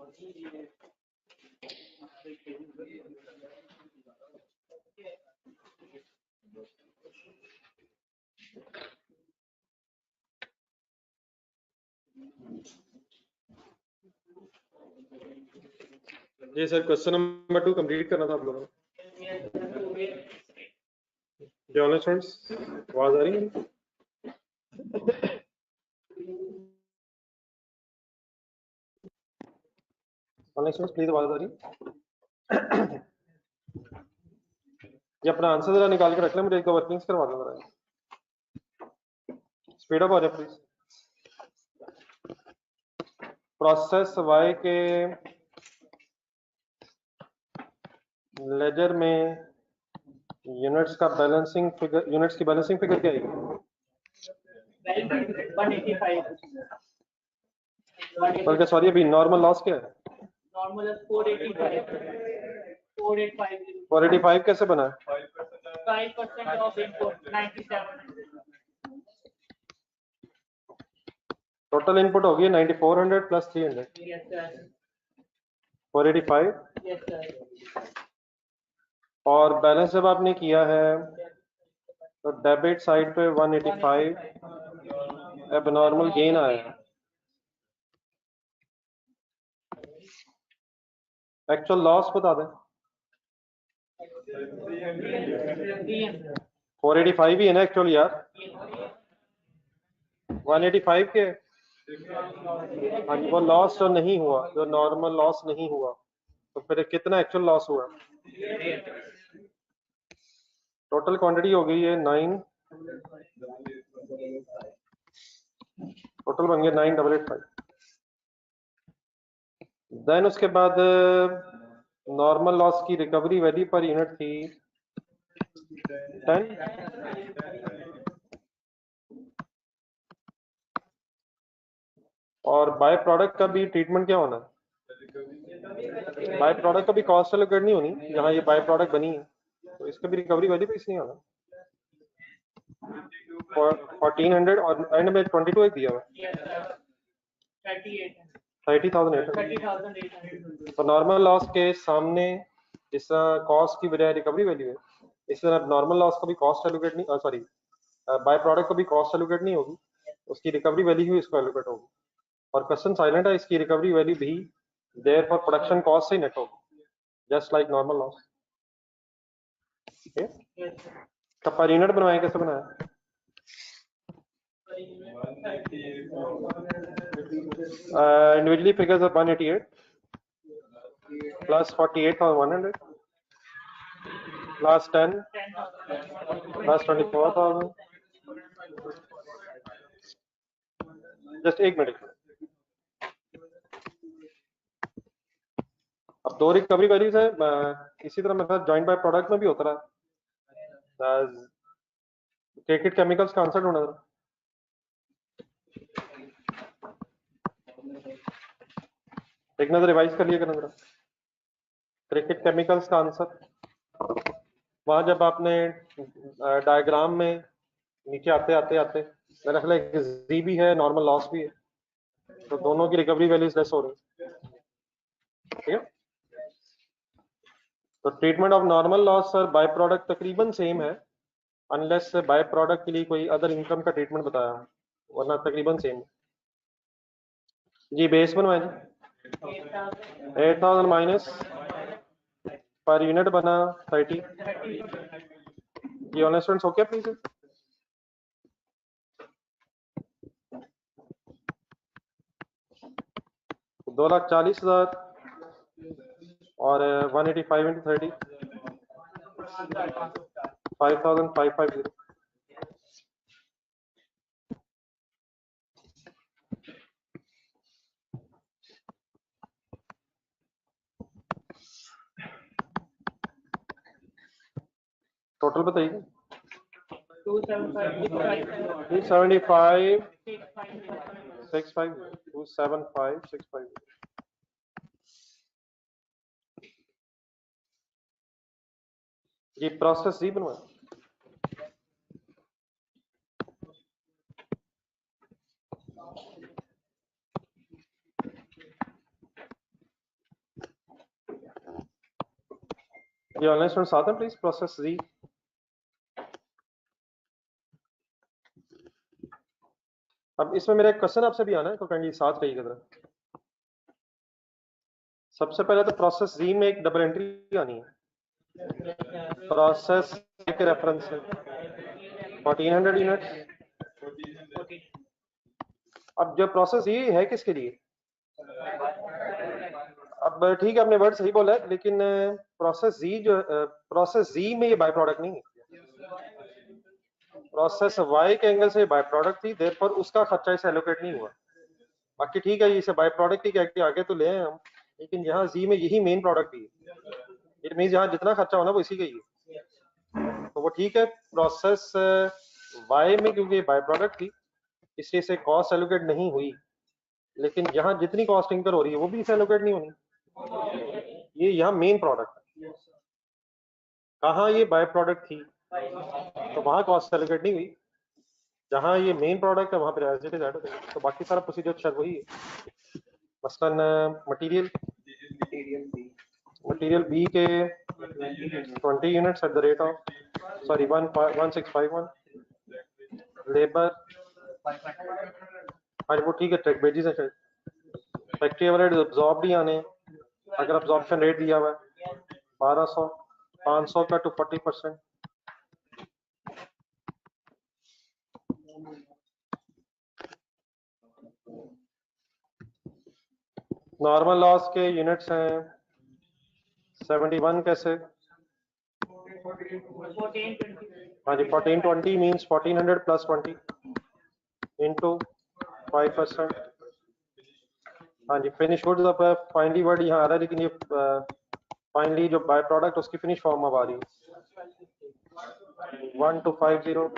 जी sir, question number 2 complete करना था आप लोगों ने। ऑनलाइन स्टूडेंट्स, आवाज आ रही है? ऑनलाइन स्टूडेंट्स प्लीज आवाज आ रही है? ये अपना आंसर जरा निकाल के रख लें, मुझे एक दो वर्किंग्स करवा दो जरा। स्पीड अप हो जाए प्लीज। प्रोसेस वाई के लेजर में यूनिट्स का बैलेंसिंग फिगर, यूनिट्स की बैलेंसिंग फिगर क्या आएगी? 185। बल्कि सॉरी, अभी नॉर्मल लॉस क्या है? नॉर्मल 485 485 कैसे बना है? 5% ऑफ इनपुट 97। टोटल इनपुट होगी 9400 plus 300। Yes sir. 485। Yes sir. और बैलेंस जब आपने किया है तो डेबिट साइड पे 185 एबनॉर्मल गेन आया। एक्चुअल लॉस बता दें। 485 ही है ना एक्चुअल यार। 185 के हाँ जी, वो लॉस जो नहीं हुआ, जो नॉर्मल लॉस नहीं हुआ, तो फिर कितना एक्चुअल लॉस हुआ? टोटल क्वांटिटी हो गई है 9, टोटल बन गया 9885। देन उसके बाद नॉर्मल लॉस की रिकवरी वैल्यू पर यूनिट थी 10। और बाय प्रोडक्ट का भी ट्रीटमेंट क्या होना है? बाय प्रोडक्ट का भी कॉस्ट एलोकेट नहीं होनी, जहाँ ये बाय प्रोडक्ट बनी है तो इसका भी रिकवरी वैल्यू पे नहीं होना। 1400 और एंड में 22 एक दिया हुआ है। 30,800। तो नॉर्मल लॉस के सामने जिस तरह कॉस्ट की बजाय रिकवरी वैल्यू है, इस तरह नॉर्मल लॉस का भी कॉस्ट एलोकेट नहीं, सॉरी बाय प्रोडक्ट को भी कॉस्ट एलोकेट नहीं होगी, उसकी रिकवरी वैल्यू ही इसको एलोकेट होगी। और क्वेश्चन साइलेंट है, इसकी रिकवरी वैल्यू भी देयर फॉर प्रोडक्शन कॉस्ट से नेट होगी, जस्ट लाइक नॉर्मल लॉस। तो पर यूनिट बनवाए कैसे बनाया? Individually figures of 188 plus 48,100 plus 10 plus 24,000। Just एक मिनट। अब दो रिकवरी वैल्यूज है, इसी तरह मेरे साथ जॉइंट बाय प्रोडक्ट में भी होता रहा। क्रिकेट केमिकल्स का आंसर ढूंढा था। एक नजर रिवाइज कर लिएगा नजर। क्रिकेट केमिकल्स का आंसर वहां जब आपने डायग्राम में नीचे आते आते आते मेरा ख्याल है जी भी है, नॉर्मल लॉस भी है, तो दोनों की रिकवरी वैल्यूज लेस हो रही है। ठीक है, तो treatment of normal loss sir by product तकरीबन सेम है, अनलेस बाय प्रोडक्ट के लिए कोई अदर इनकम का ट्रीटमेंट बताया, वरना तकरीबन सेम। जी बेस बनवाए जी। 8000 माइनस पर यूनिट बना 30। जी ऑनलाइन स्टूडेंट्स हो क्या प्लीज? तो 2,40,000 और 185 इंटू 30 5,550। टोटल बताइए। 275 650 275 650। ये प्रोसेस जी बनवाए। ये ऑनलाइन स्टूडेंट साथ हैं प्लीज, प्रोसेस जी। अब इसमें मेरा एक क्वेश्चन आपसे भी आना है, तो काइंडली साथ रहिएगा जरा। सबसे पहले तो प्रोसेस जी में एक डबल एंट्री आनी है, प्रोसेस के रेफरेंस से 1400 यूनिट्स। अब जो प्रोसेस ये है किसके लिए? अब ठीक है, आपने वर्ड सही बोला है, लेकिन प्रोसेस जी जो प्रोसेस जी में ये बाय प्रोडक्ट नहीं है, प्रोसेस वाई के एंगल से बाय प्रोडक्ट थी, देयरफॉर उसका खर्चा इसे एलोकेट नहीं हुआ। बाकी ठीक है, इसे बाय प्रोडक्ट ही कह के आगे तो ले आए हम, लेकिन यहाँ जी में यही मेन प्रोडक्ट ही है। इट मीन यहाँ जितना खर्चा होना वो इसी का ही है, तो वो ठीक है। प्रोसेस वाई में क्योंकि बाय प्रोडक्ट थी इसलिए इसे कॉस्ट एलोकेट नहीं हुई, लेकिन यहाँ जितनी कॉस्ट इंकर हो रही है वो भी इसे एलोकेट नहीं होनी। ये यहाँ मेन प्रोडक्ट है, कहाँ ये बाय प्रोडक्ट थी तो वहां कॉस्ट एलोकेट नहीं हुई, जहाँ ये मेन प्रोडक्ट है वहां पर एज इट इज ऐड हो जाएगा। तो बाकी सारा प्रोसीजर शायद वही है। मसलन मटेरियल बी के 20 units at the rate of 1651, labour आज वो ठीक है, ट्रैक वेजेस है शायद, फैक्ट्री ओवरहेड अब्जॉर्ब नहीं आने, अगर अब्जॉर्प्शन रेट दिया हुआ है 1200, 500 का टू 40%। नॉर्मल लॉस के यूनिट्स हैं 71 कैसे, हाँ जी 1420 मीन्स 1400 प्लस 20 इंटू 5%। हाँ जी फिनिश गुड्स, अब फाइनली वर्ड यहाँ आ रहा है, लेकिन ये फाइनली जो बाय प्रोडक्ट उसकी फिनिश फॉर्म अब आ रही है 1250।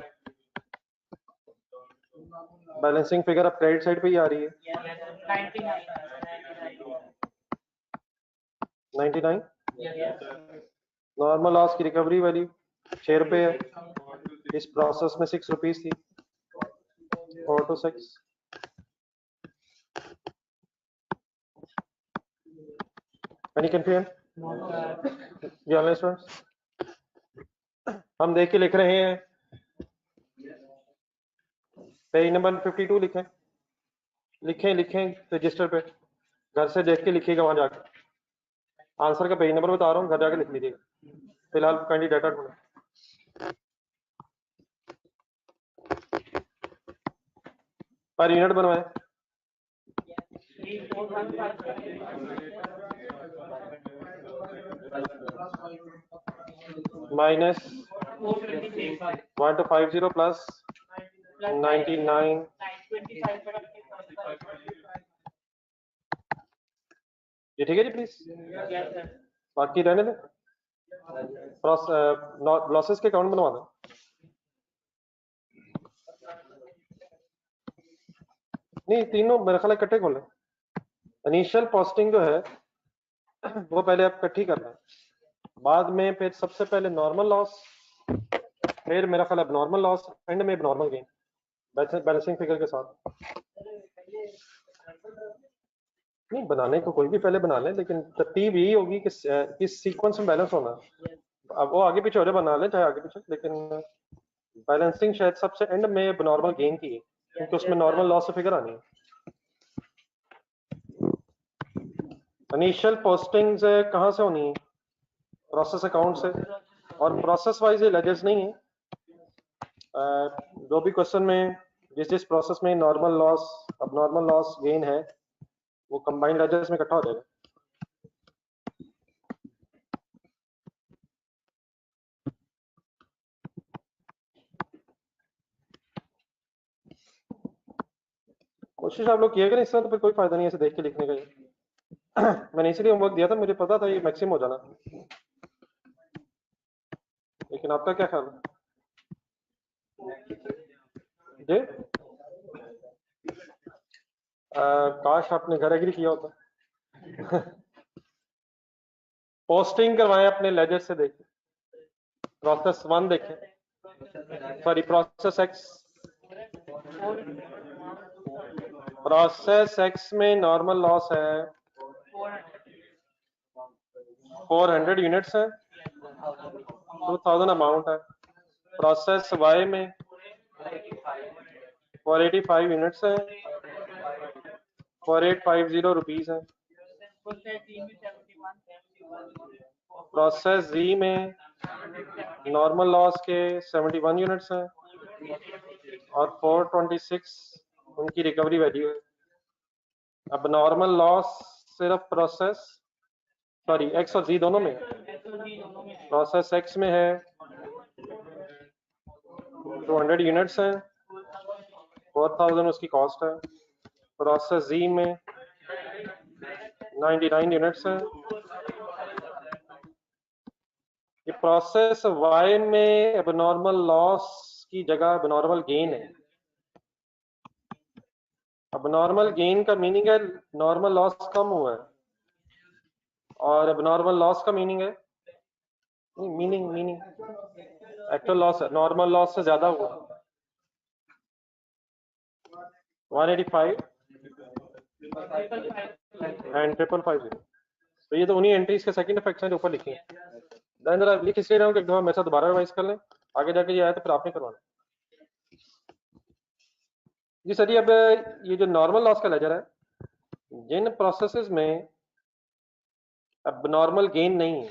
बैलेंसिंग फिगर अब क्रेडिट साइड पे ही आ रही है 99। नॉर्मल लॉस की रिकवरी वैल्यू 6 रुपये है, इस प्रोसेस में 6 रुपीज थी, 4 to 6। Any confusion? जी ऑनलाइन स्टूडेंट्स, हम देख के लिख रहे हैं, पेज नंबर 52 लिखें, लिखें लिखें रजिस्टर पे, घर से देख के लिखिएगा वहां जाके, आंसर का पेज नंबर बता रहा हूँ, घर जाके लिख लीजिएगा। फिलहाल काइंडली डाटा ढूंढें। पर यूनिट बनवाएं, माइनस 1250 प्लस 99। ये ठीक है जी प्लीज, बाकी रहने दें, लॉसेस के अकाउंट बनवा दें। नहीं तीनों मेरे ख्याल इकट्ठे खोलें, इनिशियल पोस्टिंग जो है वो पहले आप इकट्ठी करना है, बाद में फिर सबसे पहले नॉर्मल लॉस, फिर मेरा ख्याल अब नॉर्मल लॉस, एंड में नॉर्मल गेन बैलेंसिंग फिगर के साथ। नहीं बनाने को कोई भी पहले बना ले, लेकिन तरतीब यही होगी कि किस सीक्वेंस में बैलेंस होना है। अब वो आगे पीछे हो बना ले चाहे आगे पीछे, लेकिन बैलेंसिंग शायद सबसे एंड में नॉर्मल गेन की है, क्योंकि उसमें नॉर्मल लॉस फिगर आनी है। इनिशियल पोस्टिंग्स कहाँ से होनी है? प्रोसेस अकाउंट से, और प्रोसेस वाइज ये लेजर्स नहीं है। जो भी क्वेश्चन में जिस प्रोसेस में नॉर्मल लॉस अब नॉर्मल लॉस गेन है वो कंबाइंड लेजर्स में इकट्ठा हो जाएगा। कोशिश आप लोग किया करें, इससे तो फिर कोई फायदा नहीं है ऐसे देख के लिखने का ही। मैंने इसलिए होमवर्क दिया था, मुझे पता था ये मैक्सिमम हो जाना, लेकिन आपका क्या ख्याल है जी? काश आपने घर एग्री किया होता। पोस्टिंग करवाएं अपने लेजर से, देखें प्रोसेस 1 देखें, sorry process x, process x में नॉर्मल लॉस है 400 यूनिट्स है, 2000 अमाउंट है। प्रोसेस वाई में 485 यूनिट्स है, 4850 रुपीज है। प्रोसेस जी में नॉर्मल लॉस के 71 यूनिट्स हैं और 426 उनकी रिकवरी वैल्यू है। अब नॉर्मल लॉस सिर्फ प्रोसेस एक्स और जी दोनों में है। प्रोसेस एक्स में है 200 यूनिट्स हैं, 4000 उसकी कॉस्ट है। प्रोसेस जी में 99 यूनिट्स हैं। ये प्रोसेस वाई में एबनॉर्मल लॉस की जगह एबनॉर्मल गेन है। एबनॉर्मल गेन का मीनिंग है नॉर्मल लॉस कम हुआ है, और एबनॉर्मल लॉस का मीनिंग है मीनिंग एक्चुअल लॉस है, नॉर्मल लॉस से ज्यादा हुआ। 185 एंड 5550। तो ये तो उन्हीं एंट्रीज के सेकंड इफेक्ट्स हैं जो ऊपर लिखे हैं। देन जरा लिख इसलिए रहा हूं कि एक दफा मेरे साथ दोबारा रिवाइज कर लें, आगे जाके ये आया तो फिर आपने करवाना जी सर। अब ये जो नॉर्मल लॉस का लेजर है, जिन प्रोसेसेस में अब नॉर्मल गेन नहीं है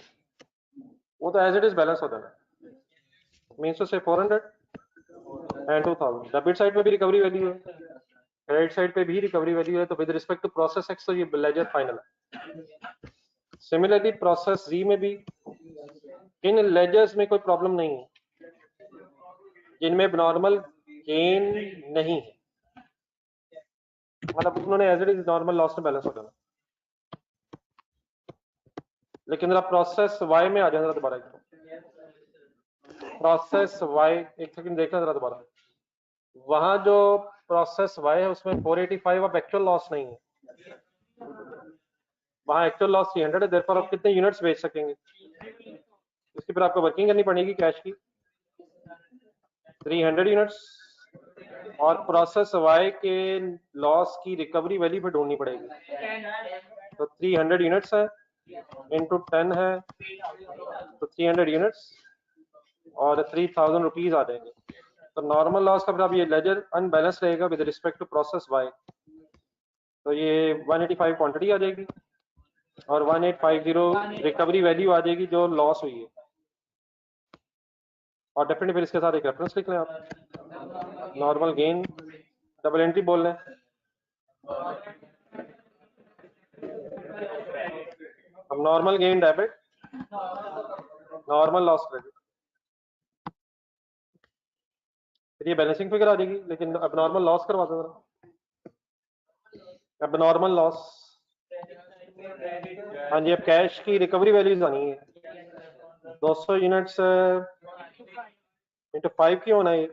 वो तो एज इट इज बैलेंस होता है। मीन्स टू से 400 एंड 2000 डेबिट साइड में भी रिकवरी वैल्यू है, क्रेडिट साइड पे भी रिकवरी वैल्यू है। तो with respect to process X तो ये लेजर फाइनल है। सिमिलरली प्रोसेस जी में भी इन लेजर्स में कोई प्रॉब्लम नहीं है जिनमें नॉर्मल गेन नहीं है, मतलब उन्होंने as it is normal loss में बैलेंस हो जाना। लेकिन जरा प्रोसेस वाई में आ जाए जरा दोबारा, प्रोसेस वाई एक सेकंड देखना जरा दोबारा। वहां जो प्रोसेस वाई है उसमें 485 अब एक्चुअल लॉस नहीं है, वहां एक्चुअल लॉस 300 है। देयरफॉर आप कितने यूनिट्स बेच सकेंगे, इसकी फिर आपको वर्किंग करनी पड़ेगी कैश की 300 यूनिट्स, और प्रोसेस वाई के लॉस की रिकवरी वैल्यू फिर ढूंढनी पड़ेगी। तो 300 यूनिट्स है इंटू 10 है तो 300 यूनिट्स और 3000 रुपीज आ जाएंगे। तो नॉर्मल लॉस का फिर अब ये लेजर अनबैलेंस रहेगा with respect to process Y. तो ये 185 क्वांटिटी आ जाएगी और 1850 रिकवरी वैल्यू आ जाएगी जो लॉस हुई है। और डेफिनेटली फिर इसके साथ एक रेफरेंस लिख लें आप, नॉर्मल गेन डबल एंट्री बोल लें। अब normal gain debit, normal loss credit, फिर ये बैलेंसिंग फिगर आ जाएगी। लेकिन अब नॉर्मल लॉस करवा दो जरा। अब नॉर्मल लॉस, हाँ जी, अब कैश की रिकवरी वैल्यूज आनी है 200 यूनिट्स इंटू 5 की होना है।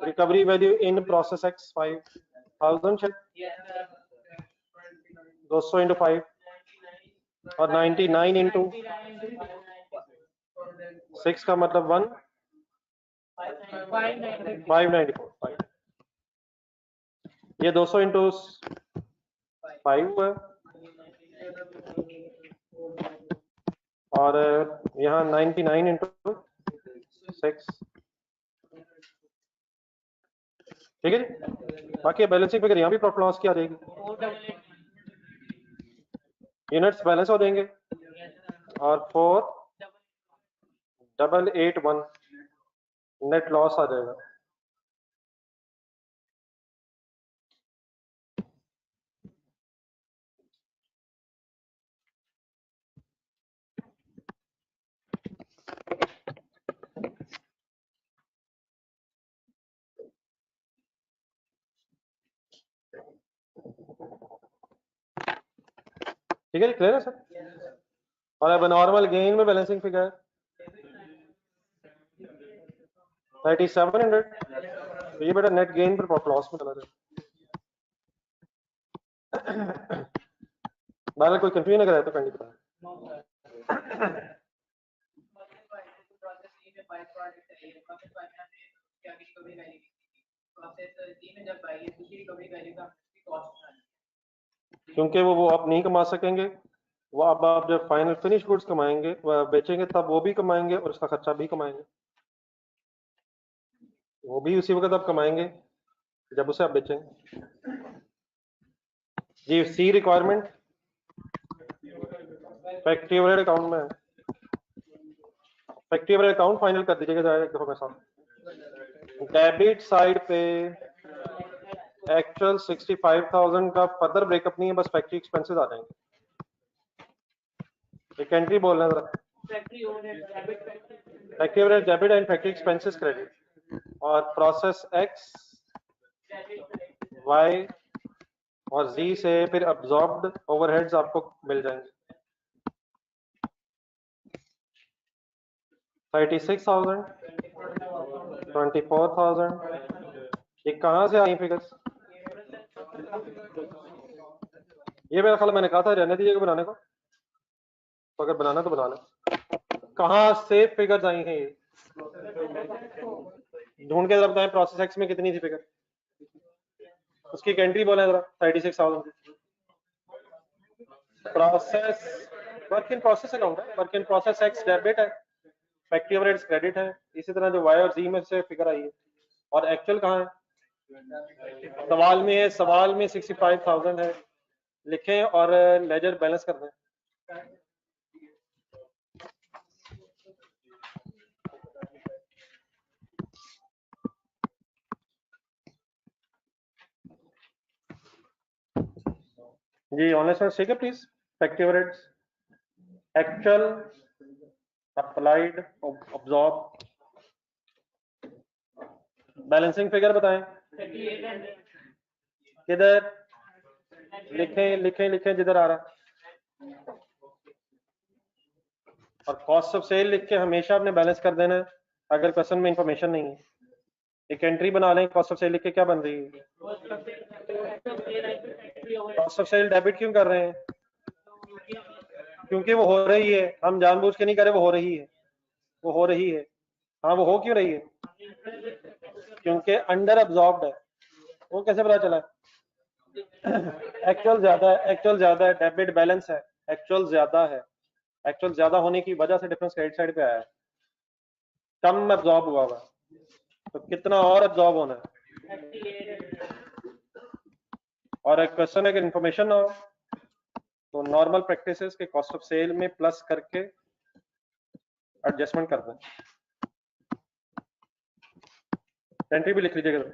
Recovery value in process x 5000 200 into 5 और 99 इंटू 6 का मतलब 594। ये 200 इंटू 5 है और यहाँ 99 इंटू 6, ठीक है जी। बाकी बैलेंसिंग फिगर यहाँ भी प्रॉफिट लॉस की आ जाएगी, यूनिट्स बैलेंस हो जाएंगे और 4881 नेट लॉस आ जाएगा। ठीक है जी, क्लियर है सर। और अब नॉर्मल गेन में बैलेंसिंग फिगर 3700, तो ये बेटा नेट गेन पर प्रॉफिट लॉस में चला जाए। बाहर कोई कंफ्यूजन अगर है तो कंडी बताएं। क्योंकि वो आप नहीं कमा सकेंगे वो अब आप जब फाइनल फिनिश गुड्स कमाएंगे बेचेंगे तब वो भी कमाएंगे और उसका खर्चा भी कमाएंगे, वो भी उसी वक्त आप कमाएंगे जब उसे आप बेचेंगे। जी सी रिक्वायरमेंट फैक्ट्री ओवरहेड अकाउंट में, फैक्ट्री ओवरहेड अकाउंट फाइनल कर दीजिएगा जाए एक दफा मेरे साथ। डेबिट साइड पे एक्चुअल 65,000 का फर्दर ब्रेकअप नहीं है, बस फैक्ट्री एक्सपेंसेस आ जाएंगे। एक एंट्री बोल रहे हैं जरा, factory overhead debit, factory overhead debit and factory expenses credit, और प्रोसेस एक्स वाई और जी से फिर अब्जॉर्ब्ड ओवरहेड्स आपको मिल जाएंगे। 36,000, 24,000, ये कहाँ से आई फिगर्स? ये मेरा ख्याल मैंने कहा था रहने दीजिएगा बनाने को, तो अगर बनाना तो बना लें। कहाँ से फिगर्स आई हैं ये ढूंढ के जरा बताएं। प्रोसेस एक्स में कितनी थी फिगर, उसकी एक एंट्री बोले जरा। 36,000 process work in process account है, work in process X debit है, फैक्ट्री ओवरहेड्स क्रेडिट है। इसी तरह जो वाई और जी में से फिगर आई है, और एक्चुअल कहाँ है? सवाल में है, सवाल में 65,000 है, लिखें और लेजर बैलेंस कर दें। जी ऑनलाइन स्टूडेंट ठीक है please. Factory overheads actual applied absorb balancing figure बताएं। 3800 किधर लिखें लिखें लिखें जिधर आ रहा, और कॉस्ट ऑफ सेल लिख के हमेशा आपने बैलेंस कर देना है अगर क्वेश्चन में इंफॉर्मेशन नहीं है। एक एंट्री बना लें, कॉस्ट ऑफ सेल लिख के क्या बन रही है? कॉस्ट ऑफ सेल डेबिट क्यों कर रहे हैं? क्योंकि वो हो रही है, हम जानबूझ के नहीं करे, वो हो रही है, वो हो रही है। हाँ वो हो क्यों रही है? क्योंकि अंडर अब्जॉर्ब्ड है। वो कैसे पता चला? एक्चुअल ज्यादा है, एक्चुअल ज्यादा है, डेबिट बैलेंस है, एक्चुअल ज्यादा है, एक्चुअल ज्यादा होने की वजह से डिफरेंस क्रेडिट साइड पे आया है, कम अब्जॉर्ब हुआ हुआ, तो कितना और अब्जॉर्ब होना है। और एक क्वेश्चन अगर इंफॉर्मेशन ना हो तो नॉर्मल प्रैक्टिसेस के कॉस्ट ऑफ सेल में प्लस करके एडजस्टमेंट कर दें। एंट्री भी लिख लीजिएगा।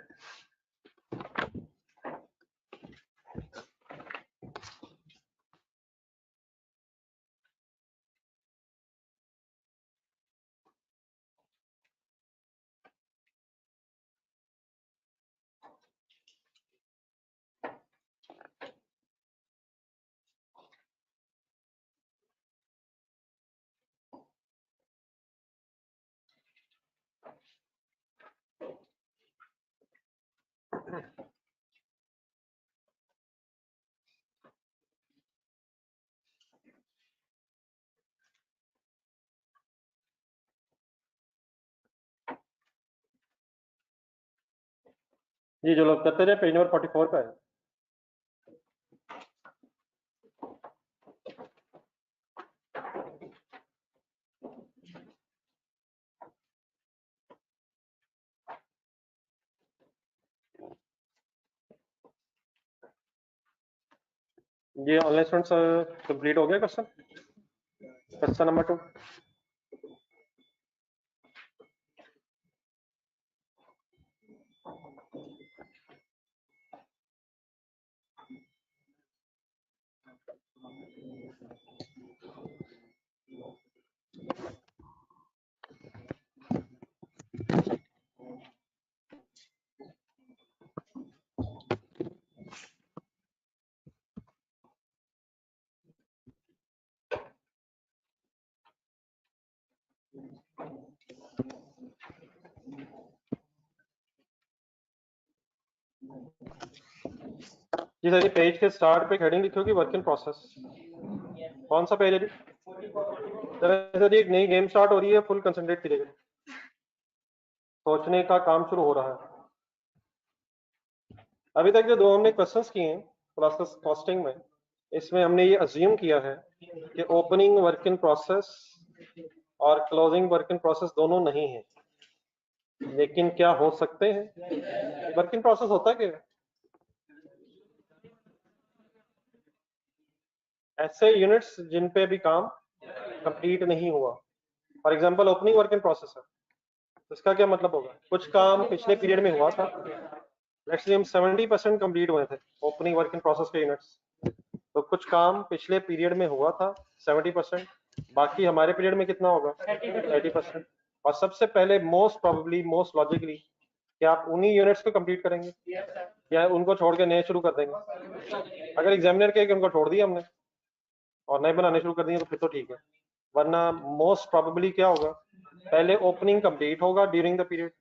जी जो लोग करते रहे, पेज नंबर 44 पे है। ये ऑनलाइन स्टूडेंट्स कंप्लीट हो गया क्वेश्चन, क्वेश्चन नंबर 2। जी सर, पेज के स्टार्ट पे हेडिंग लिखी होगी वर्क इन प्रोसेस। कौन सा पेज है जी? सर एक नई गेम स्टार्ट हो रही है, फुल कंसंट्रेट कीजिएगा, सोचने का काम शुरू हो रहा है। अभी तक जो दो हमने क्वेश्चंस किए हैं प्रोसेस कॉस्टिंग में, इसमें हमने ये अज्यूम किया है कि ओपनिंग वर्क इन प्रोसेस और क्लोजिंग वर्क इन प्रोसेस दोनों नहीं है, लेकिन क्या हो सकते हैं? वर्क इन प्रोसेस होता है क्या? ऐसे यूनिट्स जिन पे भी काम कंप्लीट नहीं हुआ। For example opening work in process है, तो इसका क्या मतलब होगा? कुछ काम पिछले पीरियड में हुआ था, लेट्स से हम 70% कंप्लीट हुए थे ओपनिंग वर्क इन प्रोसेस के यूनिट्स, तो कुछ काम पिछले पीरियड में हुआ था 70%, बाकी हमारे पीरियड में कितना होगा? 30%। और सबसे पहले मोस्ट प्रोबेबली मोस्ट लॉजिकली क्या आप उन्हीं यूनिट्स को कंप्लीट करेंगे या उनको छोड़ के नए शुरू कर देंगे? अगर एग्जामिनर के उनको छोड़ दिया हमने और नए बनाने शुरू कर दिए तो फिर तो ठीक है, वरना मोस्ट प्रोबेबली क्या होगा? पहले ओपनिंग कंप्लीट होगा ड्यूरिंग द पीरियड,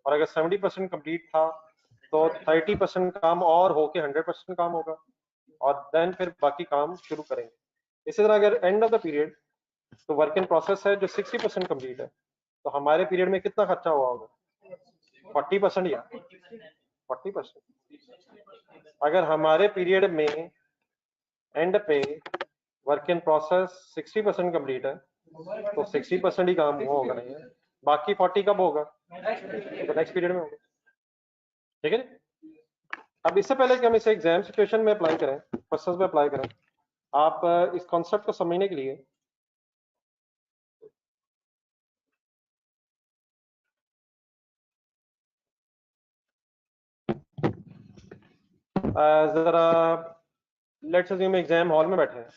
और अगर 70% कंप्लीट था तो 30% काम और होके 100% काम होगा, और देन फिर बाकी काम शुरू करेंगे। इसी तरह अगर एंड ऑफ द पीरियड तो वर्क इन प्रोसेस है जो 60% कंप्लीट है, तो हमारे पीरियड में कितना खर्चा हुआ होगा? 40% या 40%। अगर हमारे पीरियड में एंड पे वर्क इन प्रोसेस 60% कंप्लीट है तो 60% ही काम हुआ होगा, नहीं है? बाकी 40 कब होगा? तो नेक्स्ट पीरियड में होगा। ठीक है। अब इससे पहले कि हम इसे एग्जाम सिचुएशन में अप्लाई करें, क्वेश्चंस में अप्लाई करें, आप इस कॉन्सेप्ट को समझने के लिए जरा लेट्स अज्यूम एग्जाम हॉल में बैठे हैं,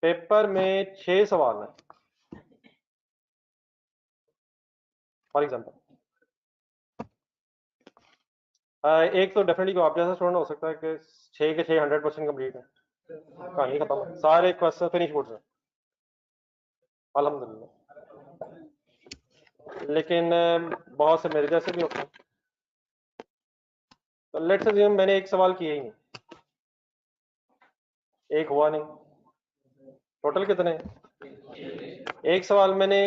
पेपर में 6 सवाल हैं फॉर एग्जांपल। एक तो डेफिनेटली आप जैसा स्टूडेंट हो सकता है कि 6 के 6 100% कंप्लीट है, कहानी खत्म है, सारे क्वेश्चन फिनिश कोर्स है अल्हम्दुलिल्लाह। लेकिन बहुत से मेरे जैसे भी होते हैं। तो लेट्स अज्यूम मैंने एक सवाल किया ही नहीं, एक हुआ नहीं, टोटल कितने? एक सवाल मैंने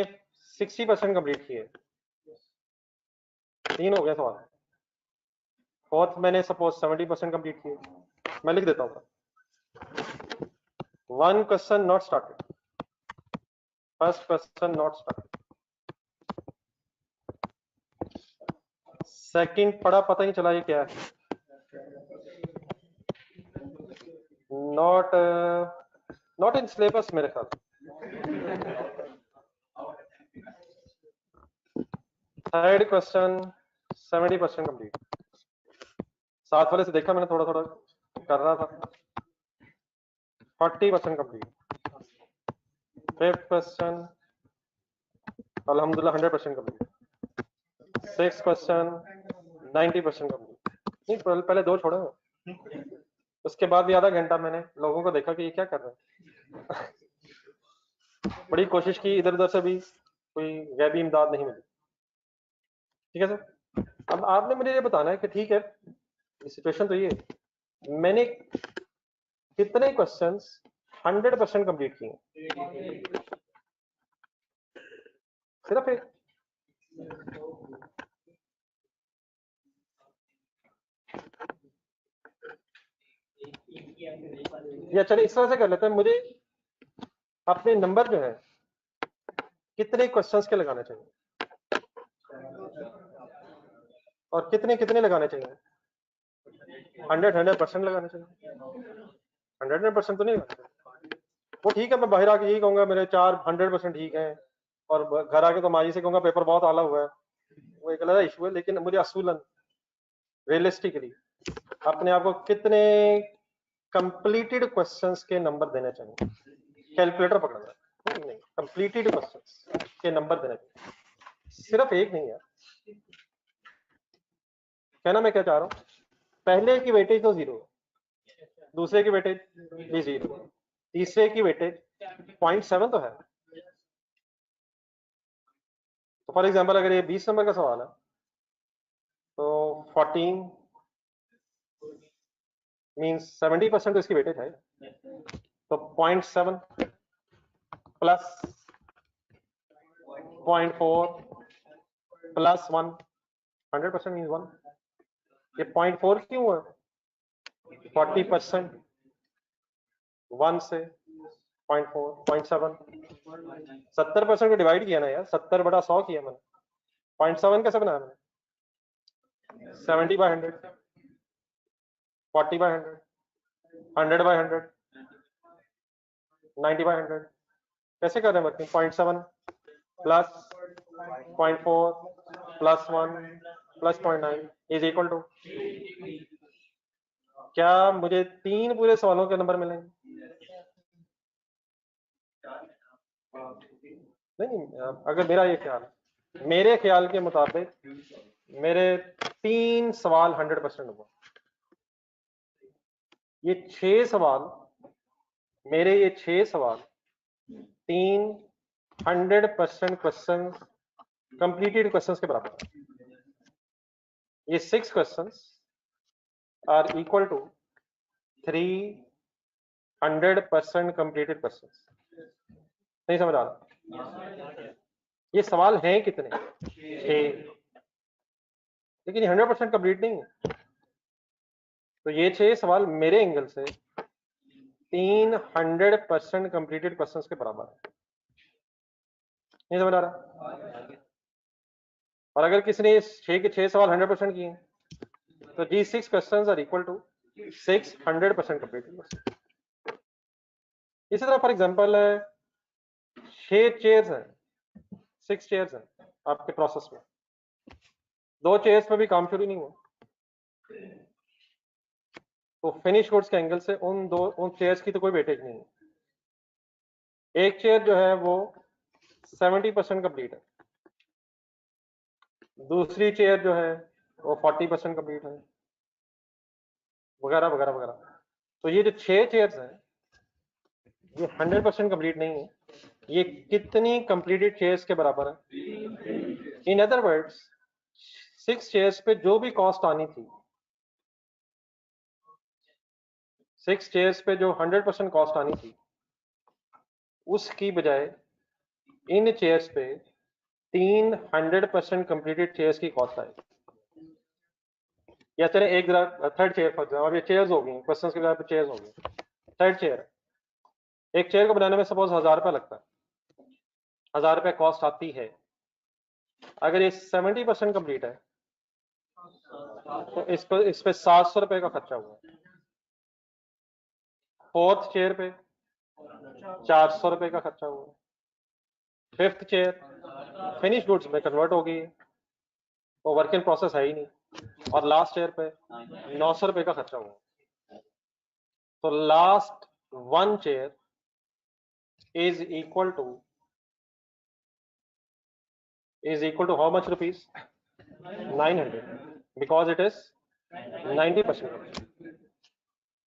60% कंप्लीट किए, 3 हो गए सवाल। फोर्थ मैंने सपोज 70% कंप्लीट किए, मैं लिख देता हूँ 1 question not started, first question not started, second पढ़ा पता ही चला ये क्या है, नॉट नॉट इन सिलेबस मेरे ख्याल। थर्ड क्वेश्चन 70% कंप्लीट, साथ वाले से देखा मैंने थोड़ा थोड़ा कर रहा था, 40% कंप्लीट। फिफ्थ क्वेश्चन अल्हम्दुलिल्लाह 100% कंप्लीट। Six question 90% complete. नहीं पहले 2 छोड़े हैं। उसके बाद भी आधा घंटा मैंने लोगों को देखा कि ये क्या कर रहे हैं। बड़ी कोशिश की, इधर उधर से भी कोई गैबी इमदाद नहीं मिली। ठीक है सर, अब आपने मुझे ये बताना है कि ठीक है सिचुएशन तो ये है, मैंने कितने क्वेश्चंस 100% कंप्लीट किए? सिर्फ एक। या चलिए इस तरह से कर लेते हैं, मुझे अपने नंबर जो है कितने क्वेश्चंस के लगाने चाहिए और कितने कितने लगाने चाहिए? 100% लगाने चाहिए। 100% तो नहीं लगाने चाहिए। वो ठीक है, मैं बाहर आके यही कहूंगा मेरे 400% ठीक है, और घर आके तो माजी से कहूंगा पेपर बहुत आला हुआ है, वो एक अलग इशू है। लेकिन मुझे असूलन रियलिस्टिकली अपने आप को कितने कंप्लीटेड क्वेश्चंस के नंबर देने चाहिए? कैलकुलेटर पकड़ना है, नहीं कंप्लीटेड क्वेश्चंस के नंबर देने चाहिए, सिर्फ एक नहीं है। कहना मैं क्या चाह रहा हूँ, पहले की वेटेज तो 0, दूसरे की वेटेज भी 0, तीसरे की वेटेज 0.7 तो है। तो फॉर एग्जांपल अगर ये 20 नंबर का सवाल है तो 14 मींस 70% तो इसकी वेटेज है, तो 0.7 प्लस 0.4 प्लस 1, 100% मींस 1। ये 0.4 क्यों हुआ? 40% 1 से 0.4 0.7 70% को डिवाइड किया ना यार, 70/100 किया मैंने। 0.7 कैसे बनाया मैंने? 70/100 40/100 100/100 90/100 कैसे कर रहे हैं working? 0.7 plus 0.4 plus 1 plus 0.9 is equal to, क्या मुझे 3 पूरे सवालों के नंबर मिलेंगे? नहीं, अगर मेरा ये ख्याल है, मेरे ख्याल के मुताबिक मेरे 3 सवाल 100% हुआ। ये 6 सवाल, मेरे ये 6 सवाल 3 100% क्वेश्चन, कंप्लीटेड क्वेश्चंस के बराबर है। ये 6 questions are equal to 300% completed questions. नहीं समझ आ रहा? ये सवाल हैं कितने? 6, लेकिन ये 100% कंप्लीट नहीं है। तो ये 6 सवाल मेरे एंगल से 300% कंप्लीटेड क्वेश्चंस के बराबर है। नहीं समझ आ रहा? और अगर किसी ने 6 के 6 सवाल 100% किए तो these 6 questions are equal to 600% completed question। इसी तरह फॉर एग्जांपल 6 चेयर्स हैं, 6 चेयर्स हैं आपके प्रोसेस में, 2 चेयर्स में भी काम शुरू नहीं हुआ, तो फिनिश गुड्स के एंगल से उन चेयर्स की तो कोई वेटेज नहीं है। एक चेयर जो है वो 70% कंप्लीट है, दूसरी चेयर जो है वो 40% कंप्लीट है, वगैरह वगैरह वगैरह। तो ये जो 6 चेयर्स हैं ये 100% कंप्लीट नहीं है, ये कितनी कंप्लीटेड चेयर्स के बराबर है? इन अदर वर्ड्स 6 चेयर्स पे जो भी कॉस्ट आनी थी, 6 चेयर्स पे जो 100% कॉस्ट आनी थी, उसकी बजाय इन चेयर्स पे 300% कंप्लीटेड चेयर्स की कॉस्ट आई। या चले एक जरा थर्ड चेयर पर जाओ, अब ये चेयर्स हो गई, क्वेश्चंस के बजाय चेयर्स हो गई। थर्ड चेयर, एक चेयर को बनाने में सपोज 1000 रुपया लगता है, 1000 रुपया कॉस्ट आती है। अगर ये 70% कंप्लीट है तो इस पे 700 रुपए का खर्चा हुआ। फोर्थ चेयर पे 400 रुपए का खर्चा हुआ। फिफ्थ चेयर फिनिश गुड्स में कन्वर्ट हो गई है, वो वर्क इन प्रोसेस है ही नहीं। और लास्ट चेयर पे 900 रुपए का खर्चा हुआ। तो last 1 chair is equal to how much rupees? 900, because it is 90%।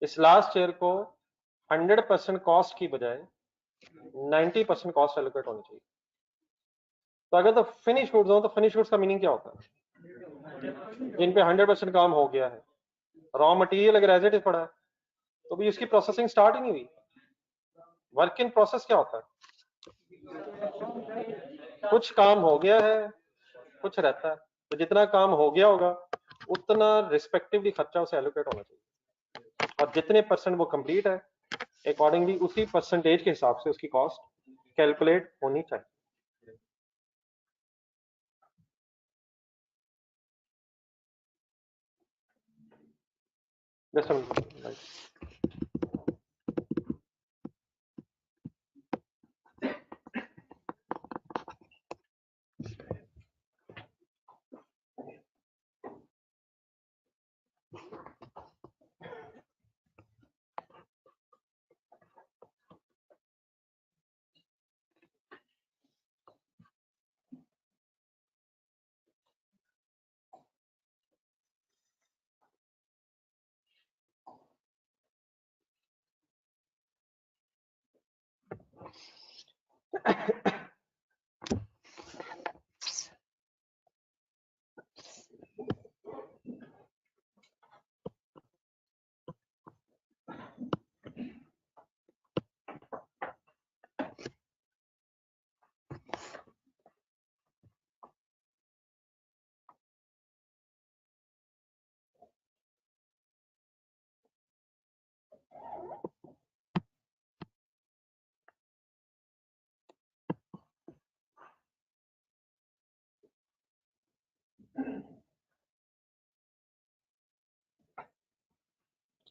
इस लास्ट चेयर को 100% कॉस्ट की बजाय 90% कॉस्ट एलोकेट होनी चाहिए। तो अगर तो फिनिश गुड्स हो तो फिनिश गुड्स का मीनिंग क्या होता है? जिन पे 100% काम हो गया है, रॉ मटेरियल अगर एज इट इज पड़ा है तो भी उसकी प्रोसेसिंग स्टार्ट ही नहीं हुई। वर्क इन प्रोसेस क्या होता है? कुछ काम हो गया है, कुछ रहता है, तो जितना काम हो गया होगा उतना रिस्पेक्टिवली खर्चा उसे एलोकेट होना चाहिए, और जितने परसेंट वो कंप्लीट है अकॉर्डिंगली उसी परसेंटेज के हिसाब से उसकी कॉस्ट कैलकुलेट होनी चाहिए। Just a minute. Right.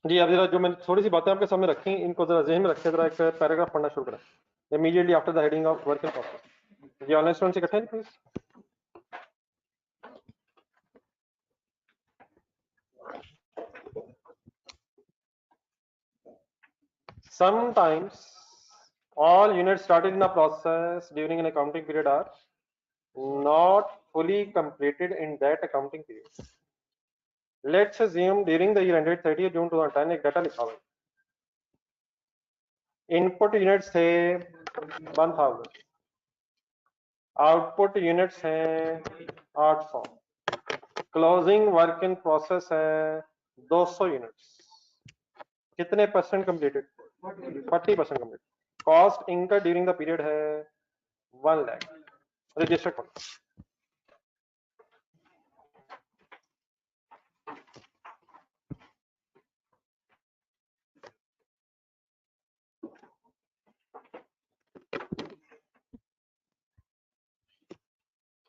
जी अब जरा जो मैंने थोड़ी सी बातें आपके सामने रखी इनको जरा जहन में रखें, जरा एक पैराग्राफ पढ़ना शुरू करें immediately after the heading of work in process. जी ऑनलाइन स्टूडेंट्स इकट्ठे हैं please. Sometimes all units started in a process during an accounting period are not fully completed in that accounting period. Let's assume during the year ended 30th June 2010 एक data लिखा हुआ है। Input units थे 1000, output units हैं 800, closing work in process है 200 units. कितने percent completed? 40% complete. Cost incurred during the period है 1 lakh. Register करो।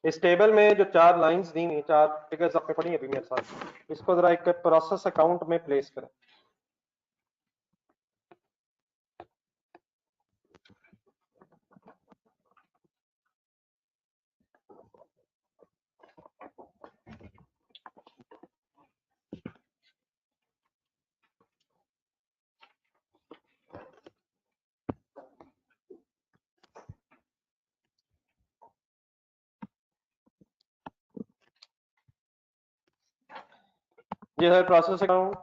इस टेबल में जो 4 लाइंस दी हुई, 4 फिगर्स आपने पढ़ी अभी मेरे साथ, इसको जरा एक प्रोसेस अकाउंट में प्लेस करें। ये है process account,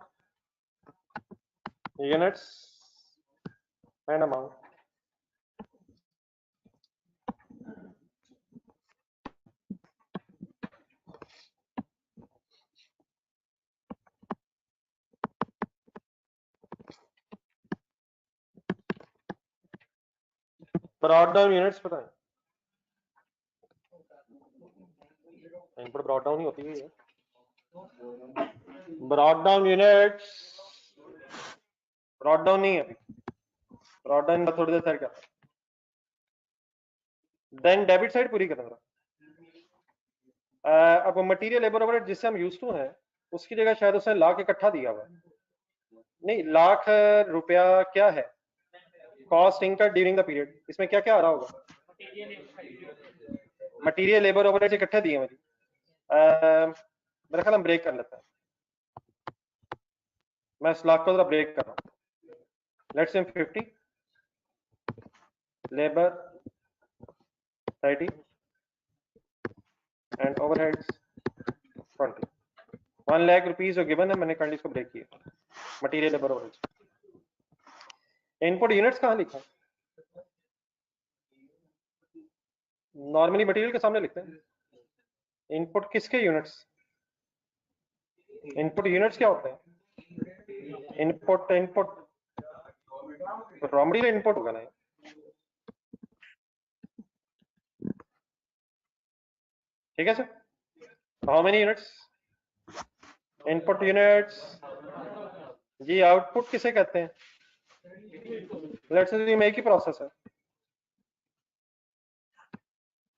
units and amount. Brought down units बताएं। इनपुट ब्रॉड डाउन ही होती है। Brought down units, brought down नहीं है अभी, ब्रॉड डाउन थोड़ी देर साइड करता। देन डेबिट साइड पूरी करना। अब मटेरियल लेबर ओवरहेड जिससे हम यूज टू हैं उसकी जगह शायद उसने लाख इकट्ठा दिया हुआ है। नहीं, लाख रुपया क्या है? Cost incurred during the period. इसमें क्या क्या आ रहा होगा? मटेरियल लेबर ओवरहेड इकट्ठे दिए मुझे। मेरा ख्याल हम ब्रेक कर लेते हैं। मैं इस लाख को जरा ब्रेक कर रहा हूँ। Let's say 50, labour 30 and overheads 20। 1 lakh rupees जो गिवन है, मैंने काइंडली इसको ब्रेक किया। Material labour overheads. Input units कहाँ लिखा? नॉर्मली मटेरियल के सामने लिखते हैं। इनपुट किसके यूनिट्स? इनपुट यूनिट्स क्या होते हैं? इनपुट रॉ मटेरियल इनपुट होगा ना। ठीक है sir. How many units? Input units. जी आउटपुट किसे कहते हैं? लेट्स से एक ही प्रोसेस है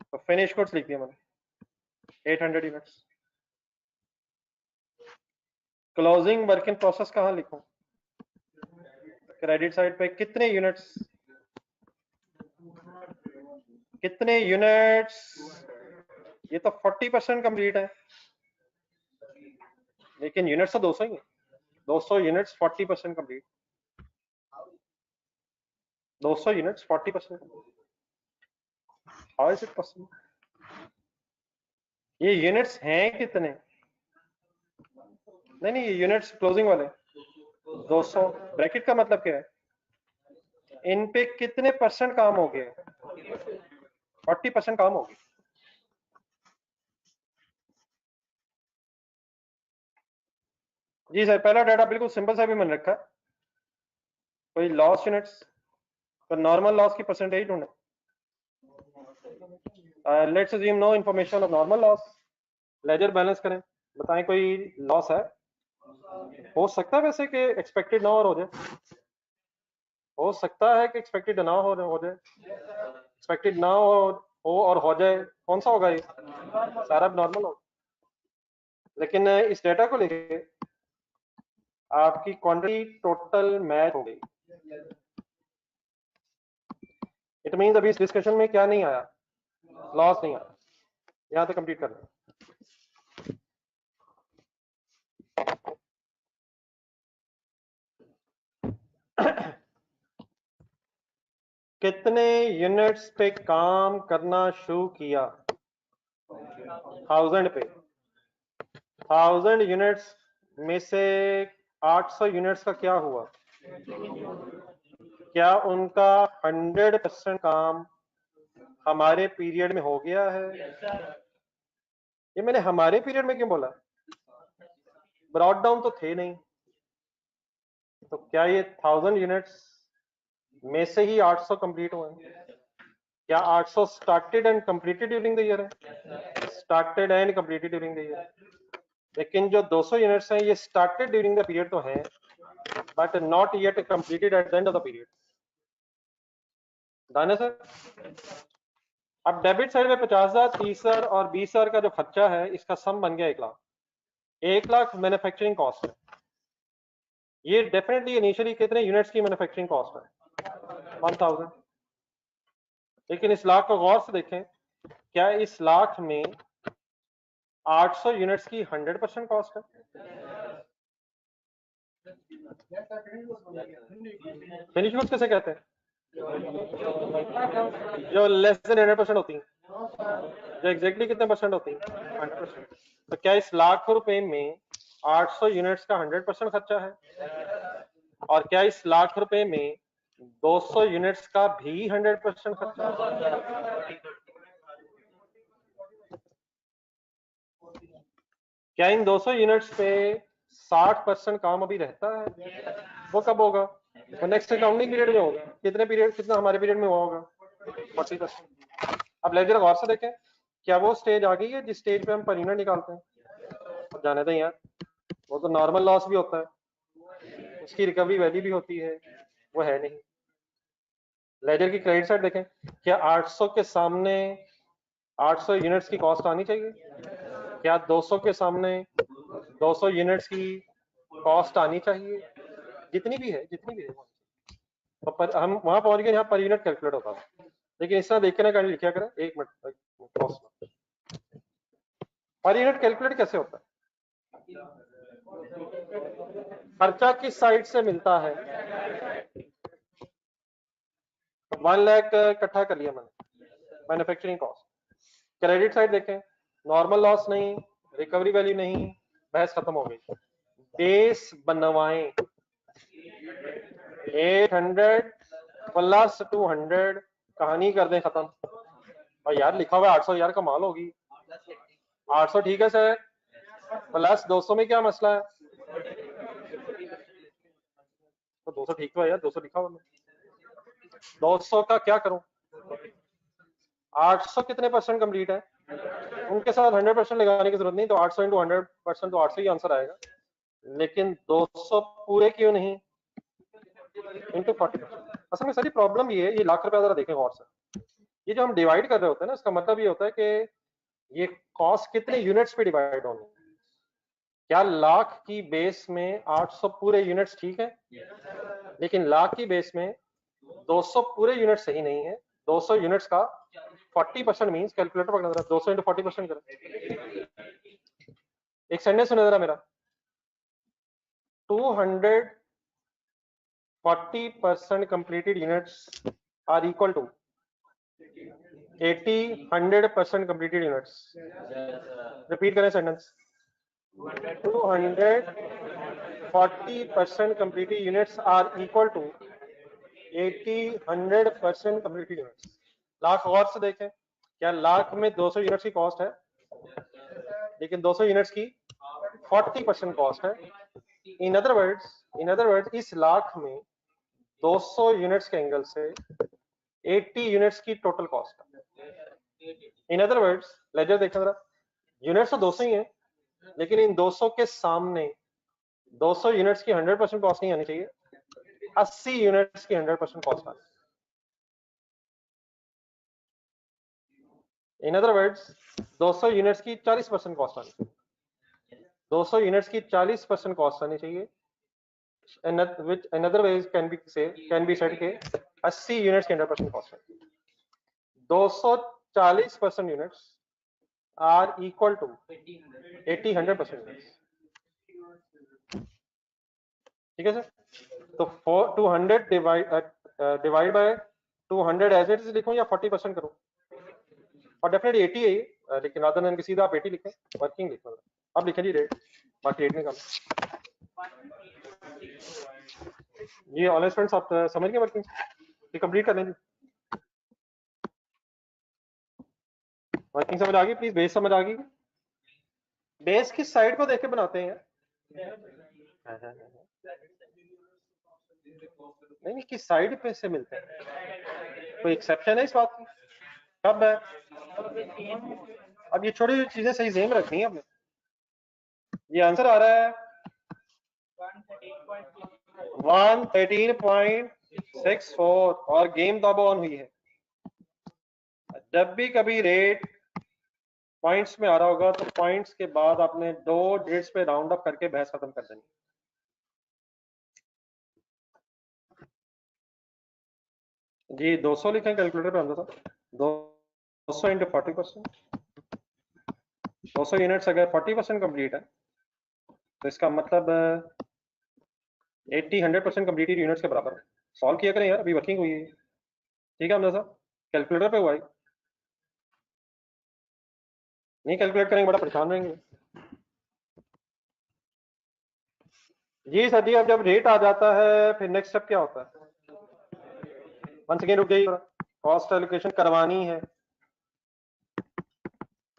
तो फिनिश गुड्स लिख दिया मैंने 800 units. Closing work in process कहाँ लिखूं? क्रेडिट साइड पे कितने यूनिट्स? कितने यूनिट्स? ये तो 40% कंप्लीट है, लेकिन यूनिट्स तो 200 ही है। 200 units 40% complete. 200 units 40%। How is it possible? ये यूनिट्स हैं कितने? नहीं, ये यूनिट्स क्लोजिंग वाले 200। ब्रैकेट का मतलब क्या है? इन पे कितने परसेंट काम हो गए? 40% काम हो गया। जी सर, पहला डाटा बिल्कुल सिंपल सा भी मैंने रखा। कोई लॉस यूनिट्स, तो नॉर्मल लॉस की परसेंटेज ढूंढे। Let's assume no information of normal loss. Ledger balance करें, बताएं कोई लॉस है? हो सकता है वैसे कि एक्सपेक्टेड ना और हो जाए। हो सकता है कि एक्सपेक्टेड ना हो जाए। एक्सपेक्टेड ना हो और हो जाए, कौन सा होगा? ये सारा नॉर्मल होगा। लेकिन इस डेटा को लेके आपकी क्वांटिटी टोटल मैच हो गई। इट मींस अभी इस डिस्कशन में क्या नहीं आया, लॉस नहीं आया। यहां तक कंप्लीट करना। कितने यूनिट्स पे काम करना शुरू किया? 1000 पे। 1000 यूनिट्स में से 800 यूनिट्स का क्या हुआ? क्या उनका 100% काम हमारे पीरियड में हो गया है? ये मैंने हमारे पीरियड में क्यों बोला? ब्रॉड डाउन तो थे नहीं, तो क्या ये 1000 यूनिट्स में से ही 800 कंप्लीट हुए हैं? क्या 800 started and completed during the year है? Started and completed during the year. लेकिन जो 200 यूनिट्स हैं ये स्टार्टेड ड्यूरिंग द पीरियड तो हैं, but not yet completed at the end of the period. Done है सर? अब डेबिट साइड में 50,000, 30,000 और 20,000 का जो खर्चा है इसका सम बन गया 1 लाख। 1 लाख मैन्युफैक्चरिंग कॉस्ट है। ये डेफिनेटली इनिशियली कितने यूनिट्स की मैन्युफैक्चरिंग कॉस्ट है? 1000। लेकिन इस लाख को गौर से देखें, क्या इस लाख में 800 यूनिट्स की 100% कॉस्ट है? फिनिश गुड्स कैसे कहते हैं? जो लेस देन 100% होती हैं, जो एग्जैक्टली कितने परसेंट होती हैं? 100%। तो क्या इस लाख रुपए में 800 यूनिट्स का 100% खर्चा है? और क्या इस लाख रुपए में 200 यूनिट्स का भी 100% खर्चा है? क्या इन 200 यूनिट्स पे 60% काम अभी रहता है? वो कब होगा? वो नेक्स्ट अकाउंटिंग पीरियड में होगा। कितने पीरियड, कितना हमारे पीरियड में हुआ होगा? 40%। अब लेजर गौर से देखें, क्या वो स्टेज आ गई है जिस स्टेज पे हम पर यूनिट निकालते हैं? अब जाने दें यार, वो तो नॉर्मल लॉस भी होता है, उसकी रिकवरी वैल्यू भी होती है, वो है नहीं। लेजर की क्रेडिट साइड देखें, क्या 800 के सामने 800 यूनिट्स की कॉस्ट आनी चाहिए? क्या 200 के सामने 200 यूनिट्स की कॉस्ट आनी चाहिए? जितनी भी है, जितनी भी है। तो पर हम वहां पहुंच गए, यहाँ पर यूनिट कैलकुलेट होता है। लेकिन इस तरह देख के ना गाड़ी लिखा करें, 1 मिनट, पर यूनिट कैलकुलेट कैसे होता है? खर्चा किस साइड से मिलता है? 1 लाख इकट्ठा कर लिया मैंने, मैन्युफैक्चरिंग कॉस्ट। क्रेडिट साइड देखें, नॉर्मल लॉस नहीं, रिकवरी वैल्यू नहीं, बहस खत्म हो गई। बेस बनवाएं, 800 प्लस 200, कहानी कर दें खत्म। और यार लिखा हुआ है 800, यार कमाल होगी। 800 ठीक है सर, प्लस 200 में क्या मसला है? तो 200 ठीक तो है यार, 200 लिखा हुआ है। 200 का क्या करूं? 800 कितने परसेंट कंप्लीट है? उनके साथ 100% लगाने की जरूरत नहीं, तो 800 इंटू 100% तो 800 ही आंसर आएगा। लेकिन 200 पूरे क्यों नहीं? इंटू 40%। असल में सारी प्रॉब्लम ये है, ये लाख रुपया जरा देखें गौर से। ये जो हम डिवाइड कर रहे होते हैं ना, इसका मतलब ये होता है कि ये कॉस्ट कितने यूनिट्स पे डिवाइड होंगे। क्या लाख की बेस में 800 पूरे यूनिट्स ठीक है, लेकिन लाख की बेस में 200 पूरे यूनिट सही नहीं है। 200 यूनिट्स का 40% मींस, कैलकुलेटर पकड़ा जरा, 200 इंटू 40% करें। एक सेंटेंस सुने जरा मेरा, 240% completed units are equal to 80 100% completed units. Repeat करें sentence, 240% completed units are equal to 80 100% completed units. Lakh गौर से देखें, क्या लाख में 200 यूनिट्स की कॉस्ट है, लेकिन 200 यूनिट्स की 40% कॉस्ट है। इन अदर वर्ड्स इस लाख में 200 यूनिट्स के एंगल से 80 यूनिट्स की टोटल कॉस्ट है। इन अदर वर्ड्स, लेजर देखना जरा, यूनिट्स तो 200 ही हैं, लेकिन इन 200 के सामने 200 यूनिट्स की 100% कॉस्ट नहीं आनी चाहिए, 80 यूनिट्स की 100% कॉस्ट आनी। इन अदर वर्ड्स, 200 यूनिट्स की 40% कॉस्ट आनी चाहिए, 200 यूनिट्स की 40% कॉस्ट आनी चाहिए, which another ways can be said के 80 यूनिट्स की 100% कॉस्ट है, 240% units are equal to 80 100% units. ठीक है सर, तो 200 divide by 200 as it is लिखूं या 40% करूं? और डेफिनेटली 80 है ये, लेकिन रादर देन सीधा आप 80 लिखें, वर्किंग लिखें। अब लिखें जी रेट, बाकी रेट निकालो। ये ऑनलाइन स्टूडेंट्स आप समझ गए वर्किंग, ये कंप्लीट कर लें जी। वर्किंग समझ आ गई? प्लीज बेस समझ आ गई? बेस किस साइड को देख के बनाते हैं? नहीं, किस साइड पे से मिलते हैं? कोई एक्सेप्शन है इस बात की? कब है? अब ये छोटी चीजें सही जेम रखनी है आपने। ये आंसर आ रहा है 113.64 और गेम तब ऑन हुई है। जब भी कभी रेट पॉइंट्स में आ रहा होगा तो पॉइंट्स के बाद आपने 2 डिजिट्स पे राउंड अप करके बहस खत्म कर देनी। जी 200 लिखें कैलकुलेटर पे हमने, 200 इंटू 40%, 200 यूनिट्स अगर 40% कंप्लीट है तो इसका मतलब 80 100% कंप्लीटेड यूनिट्स के बराबर है। सॉल्व किया करें यार, अभी वर्किंग हुई है। ठीक है हमने साहब, कैलकुलेटर पे हुआ है, नहीं कैलकुलेट करेंगे बड़ा परेशान रहेंगे जी सर जी। अब जब रेट आ जाता है फिर नेक्स्ट स्टेप क्या होता है? वन सेकेंड रुक जाइए, कॉस्ट एलोकेशन करवानी है।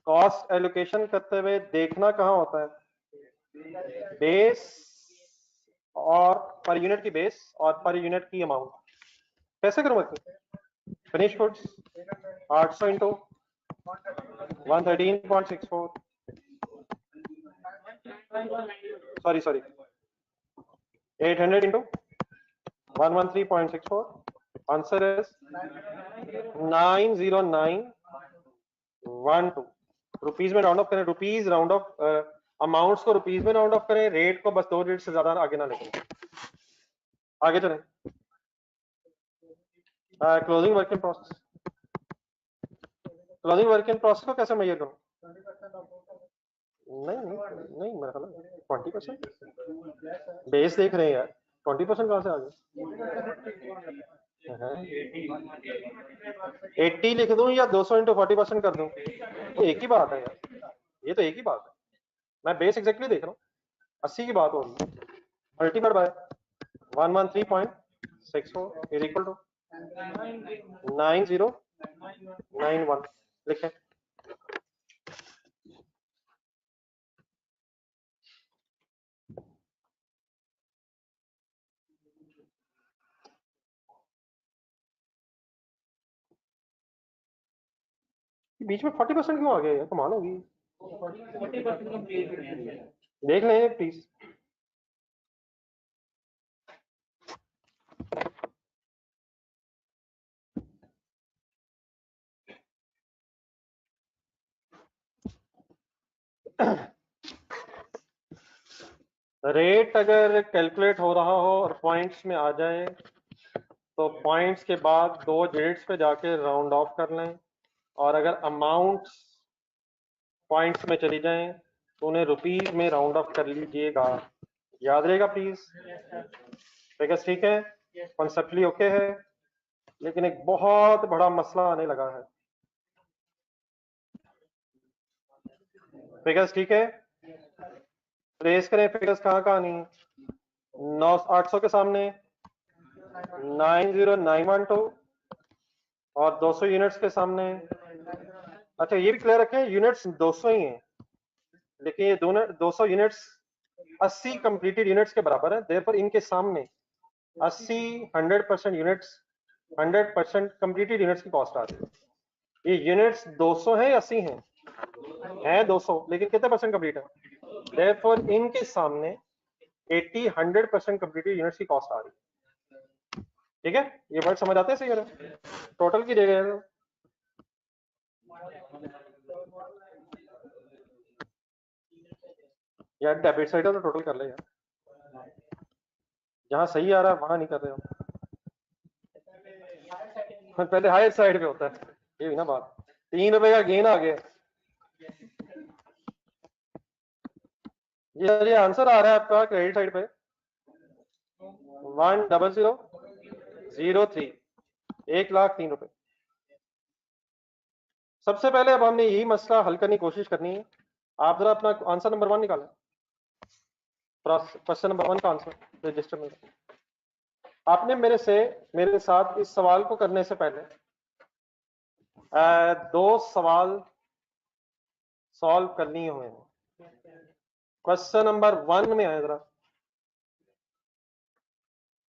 कॉस्ट एलोकेशन करते हुए देखना कहाँ होता है? बेस और पर यूनिट की बेस और पर यूनिट की अमाउंट। कैसे करूँ मैं? Finish goods 800 into 113.64, sorry 800 into 113.64, answer is 90912। Rupees में राउंड ऑफ करें, रुपीज राउंड ऑफ, अमाउंट्स को रुपीज में राउंड ऑफ करें, रेट को बस 2 डिजिट से ज्यादा आगे ना लेकर। आगे चलें। Closing work in process, closing work in process को कैसे मेजर करूं? नहीं मेरा ख्याल 20% बेस देख रहे हैं यार, 20% कहां से आ गया? 80 लिख दूं या 200 इंटू 40% कर दूं? तो एक ही बात है यार, ये तो एक ही बात है। मैं बेस एग्जैक्टली देख रहा हूँ, 80 की बात हो रही है, multiplied by 113.64 is equal to 9091 लिखें। बीच में 40% क्यों आ गया यार, कमाल होगी। 40% कंप्लीट देख लें प्लीज। रेट अगर कैलकुलेट हो रहा हो और पॉइंट्स में आ जाए तो पॉइंट्स के बाद 2 डिजिट्स पे जाके राउंड ऑफ कर लें, और अगर अमाउंट्स पॉइंट्स में चली जाएं तो उन्हें रुपीज में राउंड ऑफ कर लीजिएगा। याद रहेगा प्लीज? ठीक है, कॉन्सेप्टली ओके है, लेकिन एक बहुत बड़ा मसला आने लगा है। फिगर्स ठीक है, प्लेस करें। फिगर्स कहाँ कहाँ नहीं? 800 के सामने 90912 और 200 यूनिट्स के सामने। अच्छा ये भी क्लियर रखें, यूनिट्स 200 ही हैं, लेकिन ये दोनों 200 यूनिट्स 80 कंप्लीटेड यूनिट्स के बराबर है। देयरफॉर इनके सामने 80 100% यूनिट्स 100% कंप्लीटेड यूनिट्स की कॉस्ट आ रही है। ये यूनिट्स 200 है 80 हैं? है 200, लेकिन कितने परसेंट कंप्लीट है? देयरफॉर इनके सामने 80 100% कंप्लीटेड यूनिट्स की कॉस्ट आ रही है। ठीक है, ये वर्ड समझ आते हैं सही है? टोटल की जगह यार डेबिट साइड है तो टोटल कर ले यार। जहाँ सही आ रहा है वहां नहीं कर रहे हो। पहले हायर साइड पे होता है, ये भी ना बात। 3 रुपए का गेन आ गया। ये आंसर आ रहा है आपका क्रेडिट साइड पे 10003, 1,03,000 रुपए। सबसे पहले अब हमने यही मसला हल करने की कोशिश करनी है। आप जरा अपना आंसर नंबर 1 निकालें, क्वेश्चन नंबर 1 का आंसर रजिस्टर में। आपने मेरे साथ इस सवाल को करने से पहले 2 सवाल सॉल्व करनी हुए हैं। क्वेश्चन नंबर 1 में आए जरा।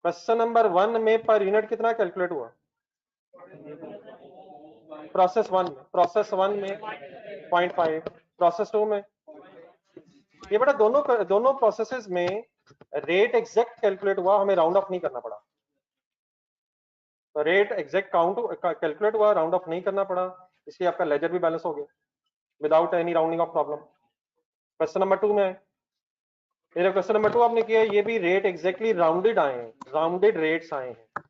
क्वेश्चन नंबर 1 में पर यूनिट कितना कैलकुलेट हुआ? प्रोसेस 1 में 0.5, प्रोसेस 2 में। ये बेटा दोनों प्रोसेसेस में रेट एग्जैक्ट कैलकुलेट हुआ, हमें राउंड ऑफ नहीं करना पड़ा। तो रेट एग्जैक्ट कैलकुलेट हुआ, राउंड ऑफ नहीं करना पड़ा, इसलिए आपका लेजर भी बैलेंस हो गया without any rounding off problem. Question number 2 में मेरा क्वेश्चन नंबर 2 आपने किया, ये भी रेट एग्जैक्टली राउंडेड आए हैं, राउंडेड रेट्स आए हैं।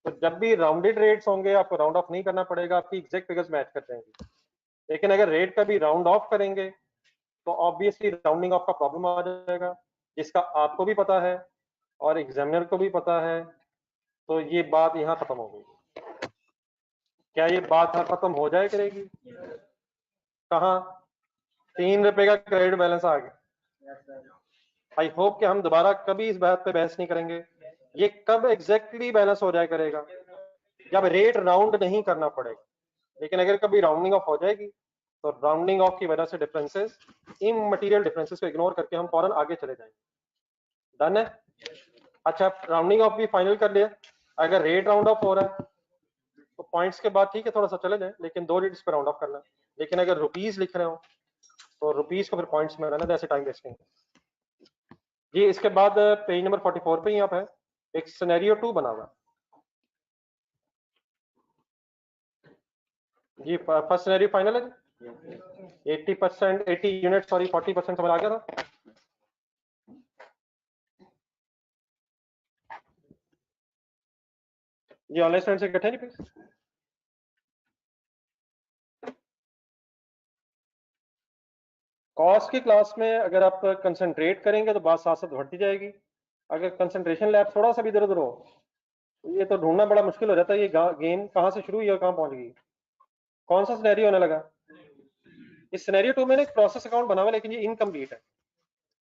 तो जब भी राउंडेड रेट्स होंगे आपको राउंड ऑफ नहीं करना पड़ेगा, आपकी एग्जैक्ट फिगर्स मैच कर जाएंगे। लेकिन अगर रेट का भी राउंड ऑफ करेंगे तो ऑब्वियसली राउंडिंग ऑफ का प्रॉब्लम आ जाएगा, जिसका आपको भी पता है और एग्जामिनर को भी पता है। तो ये बात यहाँ खत्म हो गई। क्या ये बात यहाँ खत्म हो जाए करेगी? कहाँ? 3 रुपए का क्रेडिट बैलेंस आ गया। आई होप कि हम दोबारा कभी इस बात पे बहस नहीं करेंगे। ये कब एग्जैक्टली बैलेंस हो जाए करेगा? जब रेट राउंड नहीं करना पड़ेगा। लेकिन अगर कभी राउंडिंग ऑफ हो जाएगी तो राउंडिंग ऑफ की वजह से डिफरेंसेस, इमटेरियल डिफरेंसेस को इग्नोर करके हम फौरन आगे चले जाएंगे। डन है? अच्छा, राउंडिंग ऑफ भी फाइनल कर लिया। अगर रेट राउंड ऑफ हो रहा है तो पॉइंट्स के बाद ठीक है थोड़ा सा चले जाए, लेकिन 2 डिजिट्स पे राउंड ऑफ करना है। लेकिन अगर रुपीज लिख रहे हो तो रुपीज को फिर पॉइंट्स में रहना, जैसे टाइम वेस्टिंग। जी इसके बाद पेज नंबर 44 पे ही आप है, एक सिनेरियो 2 बना हुआ जी। फर्स्ट सिनेरियो फाइनल है जी। 80%, 80 यूनिट सॉरी 40% समझ आ गया था। जी ऑनलाइन स्टूडेंट से इकट्ठे नहीं प्लीज। कॉस्ट की क्लास में अगर आप कंसंट्रेट करेंगे तो बात साथ साथ बढ़ती जाएगी। अगर कंसंट्रेशन लैब थोड़ा सा भी इधर उधर हो तो ये तो ढूंढना बड़ा मुश्किल हो जाता है, ये गेम कहाँ से शुरू हुई और कहाँ पहुंच गई। कौन सा सिनेरियो होने लगा? इस सिनेरियो 2 में एक प्रोसेस अकाउंट बना हुआ, लेकिन ये इनकम्प्लीट है।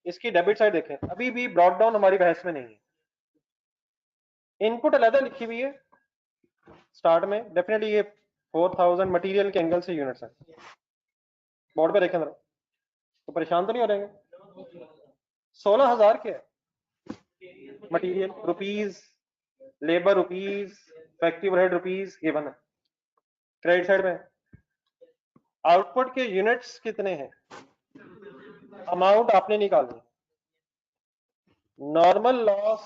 इसकी डेबिट साइड देखें, अभी भी ब्रॉट डाउन हमारी बहस में नहीं है। इनपुट अलग लिखी हुई है स्टार्ट में, डेफिनेटली ये 4000 मटेरियल के एंगल से यूनिट्स है। बोर्ड पे देखें जरा, तो परेशान तो नहीं हो रहेंगे? 16,000 के material rupees, labour rupees, factory overhead rupees given है। क्रेडिट साइड में आउटपुट के यूनिट्स कितने हैं, अमाउंट आपने निकालनी। नॉर्मल लॉस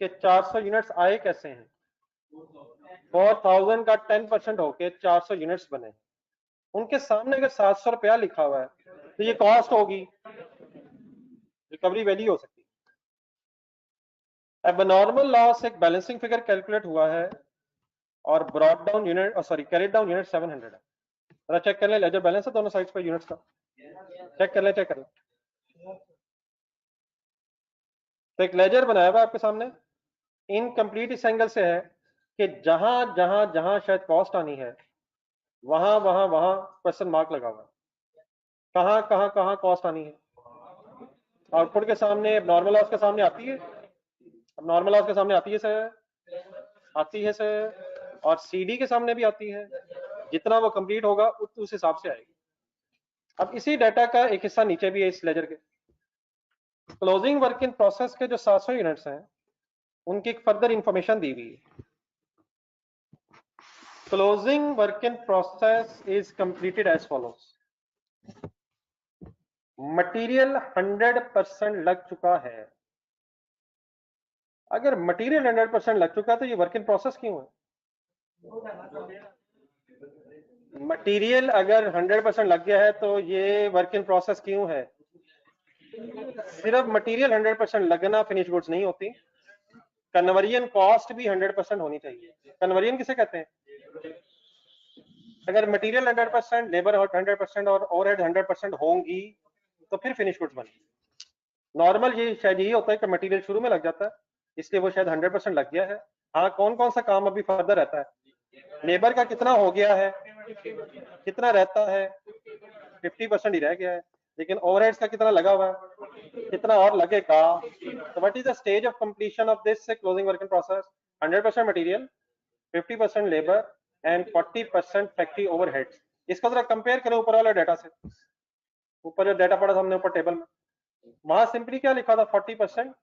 के 400 यूनिट्स आए कैसे हैं? 4000 का 10% होके 400 यूनिट्स बने। उनके सामने अगर 700 रुपया लिखा हुआ है तो ये कॉस्ट होगी, रिकवरी वैल्यू हो सकती है। अब नॉर्मल लॉस एक बैलेंसिंग फिगर कैलकुलेट हुआ है और brought down unit sorry carried down unit 700 है। जरा चेक कर ले, लेजर बैलेंस है दोनों साइड्स पर यूनिट्स का, चेक कर ले। तो एक लेजर बनाया हुआ आपके सामने, इनकम्प्लीट इस एंगल से है कि जहां जहां जहां शायद कॉस्ट आनी है वहां वहां वहां क्वेश्चन मार्क लगा हुआ है। कहां कहां कहां कॉस्ट आनी है? आउटपुट के सामने नॉर्मल लॉस के सामने आती है, अब नॉर्मल लॉस के सामने आती है सर, और सीडी के सामने भी आती है। जितना वो कंप्लीट होगा उस हिसाब से आएगी। अब इसी डाटा का एक हिस्सा नीचे भी है इस लेजर के। क्लोजिंग वर्क इन प्रोसेस के जो 700 यूनिट्स हैं उनकी एक फर्दर इंफॉर्मेशन दी हुई है। Closing work in process is completed as follows. Material 100% लग चुका है। अगर मटेरियल 100% लग चुका है तो ये वर्क इन प्रोसेस क्यों है? मटेरियल अगर 100% लग गया है तो ये वर्क इन प्रोसेस क्यों है? सिर्फ मटेरियल 100% लगना फिनिश गुड्स नहीं होती, कन्वर्जन कॉस्ट भी 100% होनी चाहिए। कन्वर्जन किसे कहते हैं? अगर मटेरियल 100%, लेबर 100% और ओवरहेड 100% होंगी तो फिर फिनिश गुड्स बनेगी। नॉर्मल ये शायद यही होता है कि मटेरियल शुरू में लग जाता है, इसलिए वो शायद 100% लग गया है। हाँ, कौन कौन सा काम अभी फर्दर रहता है? लेबर का कितना हो गया है, कितना रहता है? 50% ही रह गया है। लेकिन ओवरहेड्स का कितना लगा हुआ है, कितना और लगेगा? तो what is the stage of completion of this closing work in process? 100% material, 50% labour and 40% factory overheads. इसको जरा कंपेयर करें ऊपर वाले डाटा से। ऊपर जो डाटा पड़ा था हमने ऊपर टेबल में, वहां सिंपली क्या लिखा था? 40%।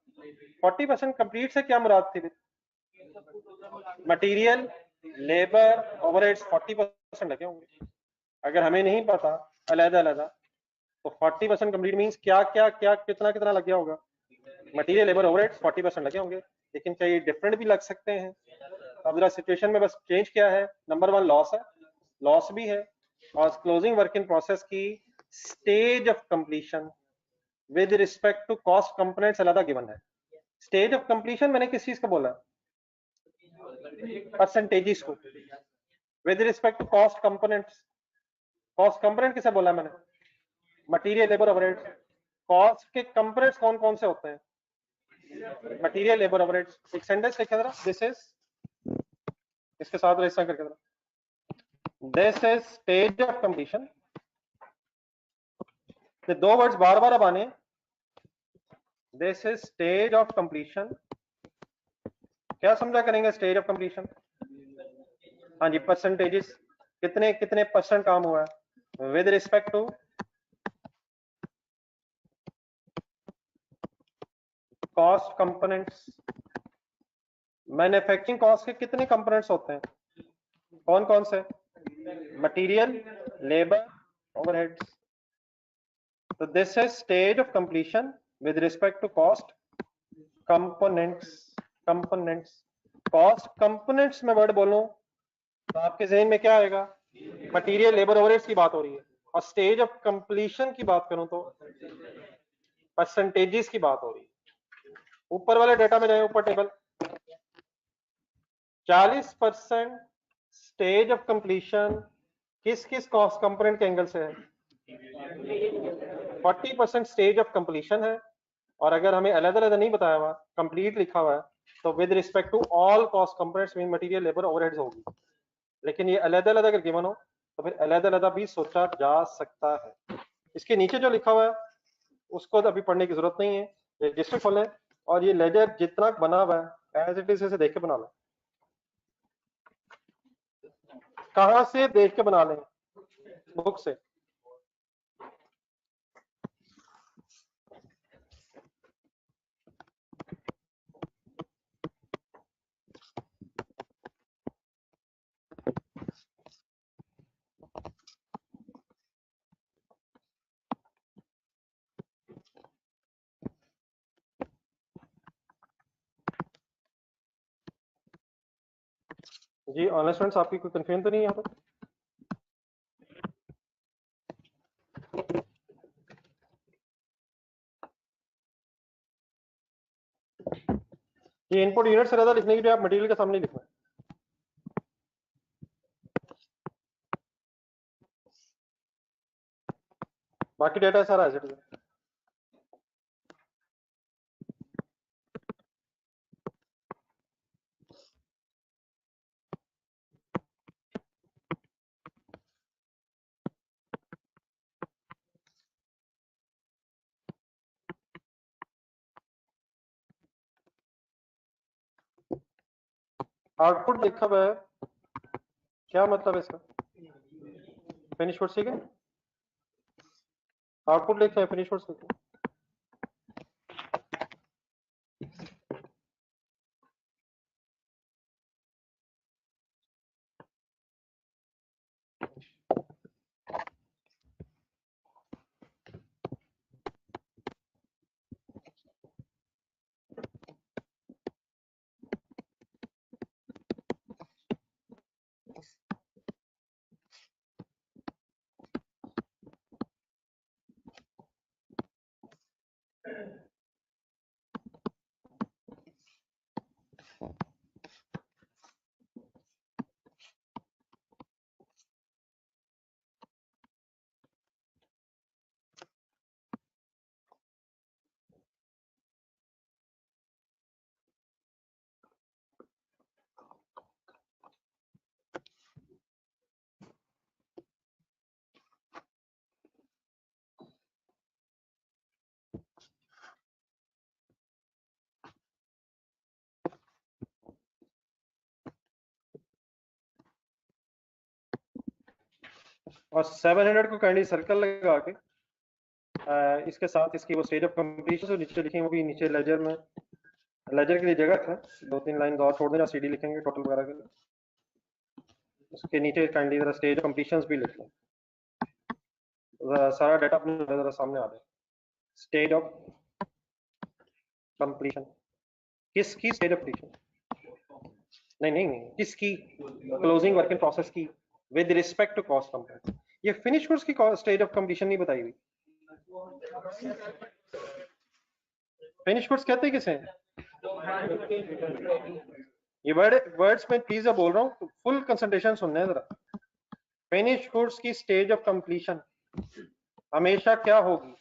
40% कंप्लीट से क्या मुराद थी? मटेरियल, लेबर, ओवरहेड्स 40% लगे होंगे। अगर हमें नहीं पता अलग अलग तो 40% कंप्लीट मींस क्या क्या क्या कितना कितना लग गया होगा? मटेरियल, लेबर, ओवरहेड्स 40% लगे होंगे। लेकिन क्या ये डिफरेंट भी लग सकते हैं? अब जरा सिचुएशन में बस चेंज क्या है? नंबर 1 लॉस है, लॉस भी है, और क्लोजिंग वर्क इन प्रोसेस की stage of completion with respect to cost components अलग गिवन है। स्टेज ऑफ कंप्लीशन मैंने किस चीज का बोला? परसेंटेजेस को। With respect to cost components, cost component किसे बोला मैंने? Material, labour, overheads. कॉस्ट के कंपोनेंट्स कौन कौन से होते हैं? Material, labour, overheads. एक सेंटेंस लिखा जरा, दिस इज, इसके साथ रजिस्टर करके जरा, this is stage of completion. ये दो वर्ड्स बार बार अब आने, this is stage of completion. क्या समझा करेंगे स्टेज ऑफ कंप्लीशन? हाँ जी, परसेंटेजेस, कितने कितने परसेंट काम हुआ है with respect to cost components. Manufacturing cost के कितने कंपोनेंट्स होते हैं? कौन कौन से? Material, labour, overheads. तो this is stage of completion with respect to cost components. Components, cost components में वर्ड बोलूं तो आपके जहन में क्या आएगा? मटेरियल, लेबर, ओवरहेड्स की बात हो रही है। और स्टेज ऑफ कंप्लीशन की बात करूं तो परसेंटेजेस की बात हो रही है। ऊपर वाले डेटा में जाए, ऊपर टेबल, 40% स्टेज ऑफ कंप्लीशन किस किस कॉस्ट कंपोनेंट के एंगल से है? 40% स्टेज ऑफ कंप्लीशन है। और अगर हमें अलग अलग नहीं बताया हुआ, कंप्लीट लिखा हुआ है, तो with respect to all cost components mean material, labour, overheads होगी। लेकिन ये अलग अलग अगर गिवन हो तो फिर अलग अलग भी सोचा जा सकता है। इसके नीचे जो लिखा हुआ है उसको तो अभी पढ़ने की जरूरत नहीं है, रजिस्टर खोलें और ये लेजर जितना बना हुआ है एज इट इज इसे देख के बना लें। कहां से देख के बना लें? बुक से। जी ऑनलाइन स्टूडेंट्स, आपकी कोई कंफ्यूजन तो नहीं है यहाँ पर? ये इनपुट यूनिट से ज्यादा लिखने के लिए आप मटेरियल के सामने लिखना है। बाकी डेटा सारा एज इट इज। आउटपुट देखा हुआ है, क्या मतलब है इसका? फिनिश वर्ड्स, ठीक है, आउटपुट लिखते हैं, फिनिश वर्ड्स लिखते हैं। और 700 को काइंडली सर्कल लगा के इसके साथ इसकी वो स्टेज ऑफ कंप्लीशन जो नीचे लिखेंगे वो भी नीचे लेजर में, लेजर के लिए जगह है, 2-3 लाइन और छोड़ दें, सीडी लिखेंगे टोटल वगैरह के लिए, उसके नीचे काइंडली जरा स्टेज ऑफ कंप्लीशंस भी लिख लें, सारा डाटा अपने जरा सामने आ जाए। स्टेज ऑफ कंप्लीशन, किसकी स्टेज ऑफ कंप्लीशन? नहीं, किसकी? क्लोजिंग वर्क इन प्रोसेस की with respect to cost complete. ये फिनिश गुड्स की स्टेज ऑफ कंप्लीशन नहीं बताई हुई। फिनिश गुड्स कहते हैं किसे? ये वर्ड्स में प्लीज बोल रहा हूँ, फुल कंसंट्रेशन सुनना है जरा। फिनिश गुड्स की स्टेज ऑफ कंप्लीशन हमेशा क्या होगी?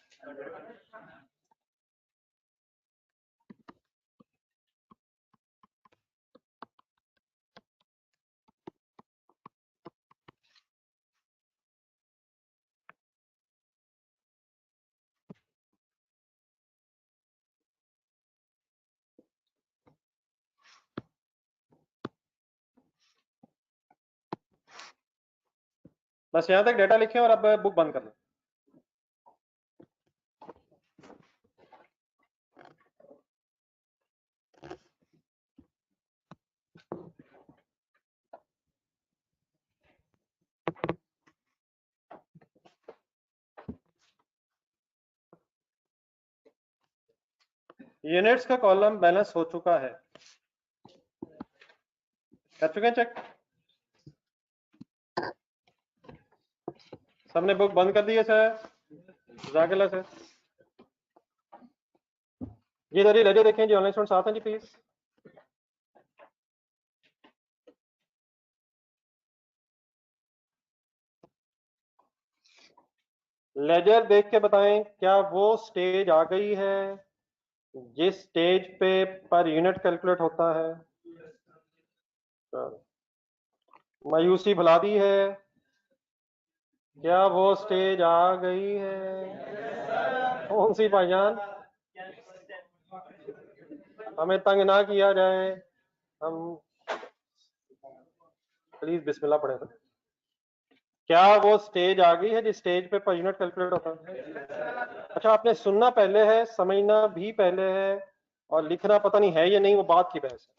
बस यहां तक डेटा लिखें और अब बुक बंद कर लें। यूनिट्स का कॉलम बैलेंस हो चुका है, कर चुके हैं चेक? सबने बुक बंद कर दी है सर? जाकिला सर जी, इधर ही लेजर देखें जी, ऑनलाइन स्टूडेंट साथ हैं जी प्लीज। लेजर देख के बताएं क्या वो स्टेज आ गई है जिस स्टेज पे पर यूनिट कैलकुलेट होता है? मायूसी भुला दी है, क्या वो स्टेज आ गई है? कौन सी भाईजान? हमें तंग ना किया जाए, हम प्लीज बिस्मिल्लाह पढ़े थे। क्या वो स्टेज आ गई है जिस स्टेज पे पर यूनिट कैलकुलेट होता है? अच्छा, आपने सुनना पहले है, समझना भी पहले है, और लिखना पता नहीं है या नहीं, वो बात की बहस है।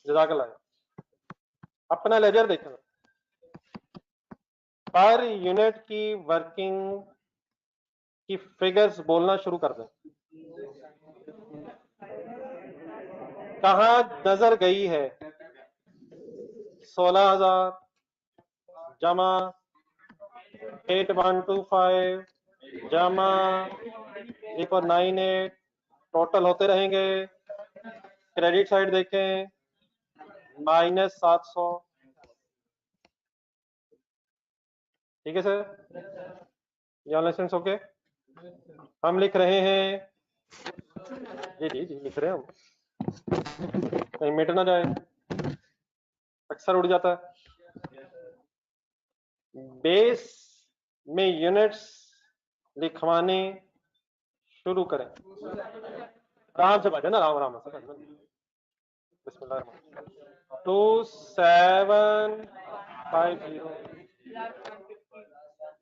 जज़ाकल्लाह। अपना लेजर देखना, पर यूनिट की वर्किंग की फिगर्स बोलना शुरू कर दें। कहां नजर गई है? 16,000 जमा 8125 जमा 198 टोटल होते रहेंगे। क्रेडिट साइड देखें, -700। ठीक है सर, ये लाइसेंस ओके? हम लिख रहे हैं जी लिख रहे हैं हम, कहीं मिट ना जाए, अक्सर उड़ जाता है। बेस में यूनिट्स लिखवाने शुरू करें। आराम से बैठे ना, आराम से बैठे। बिस्मिल्लाह। 2750।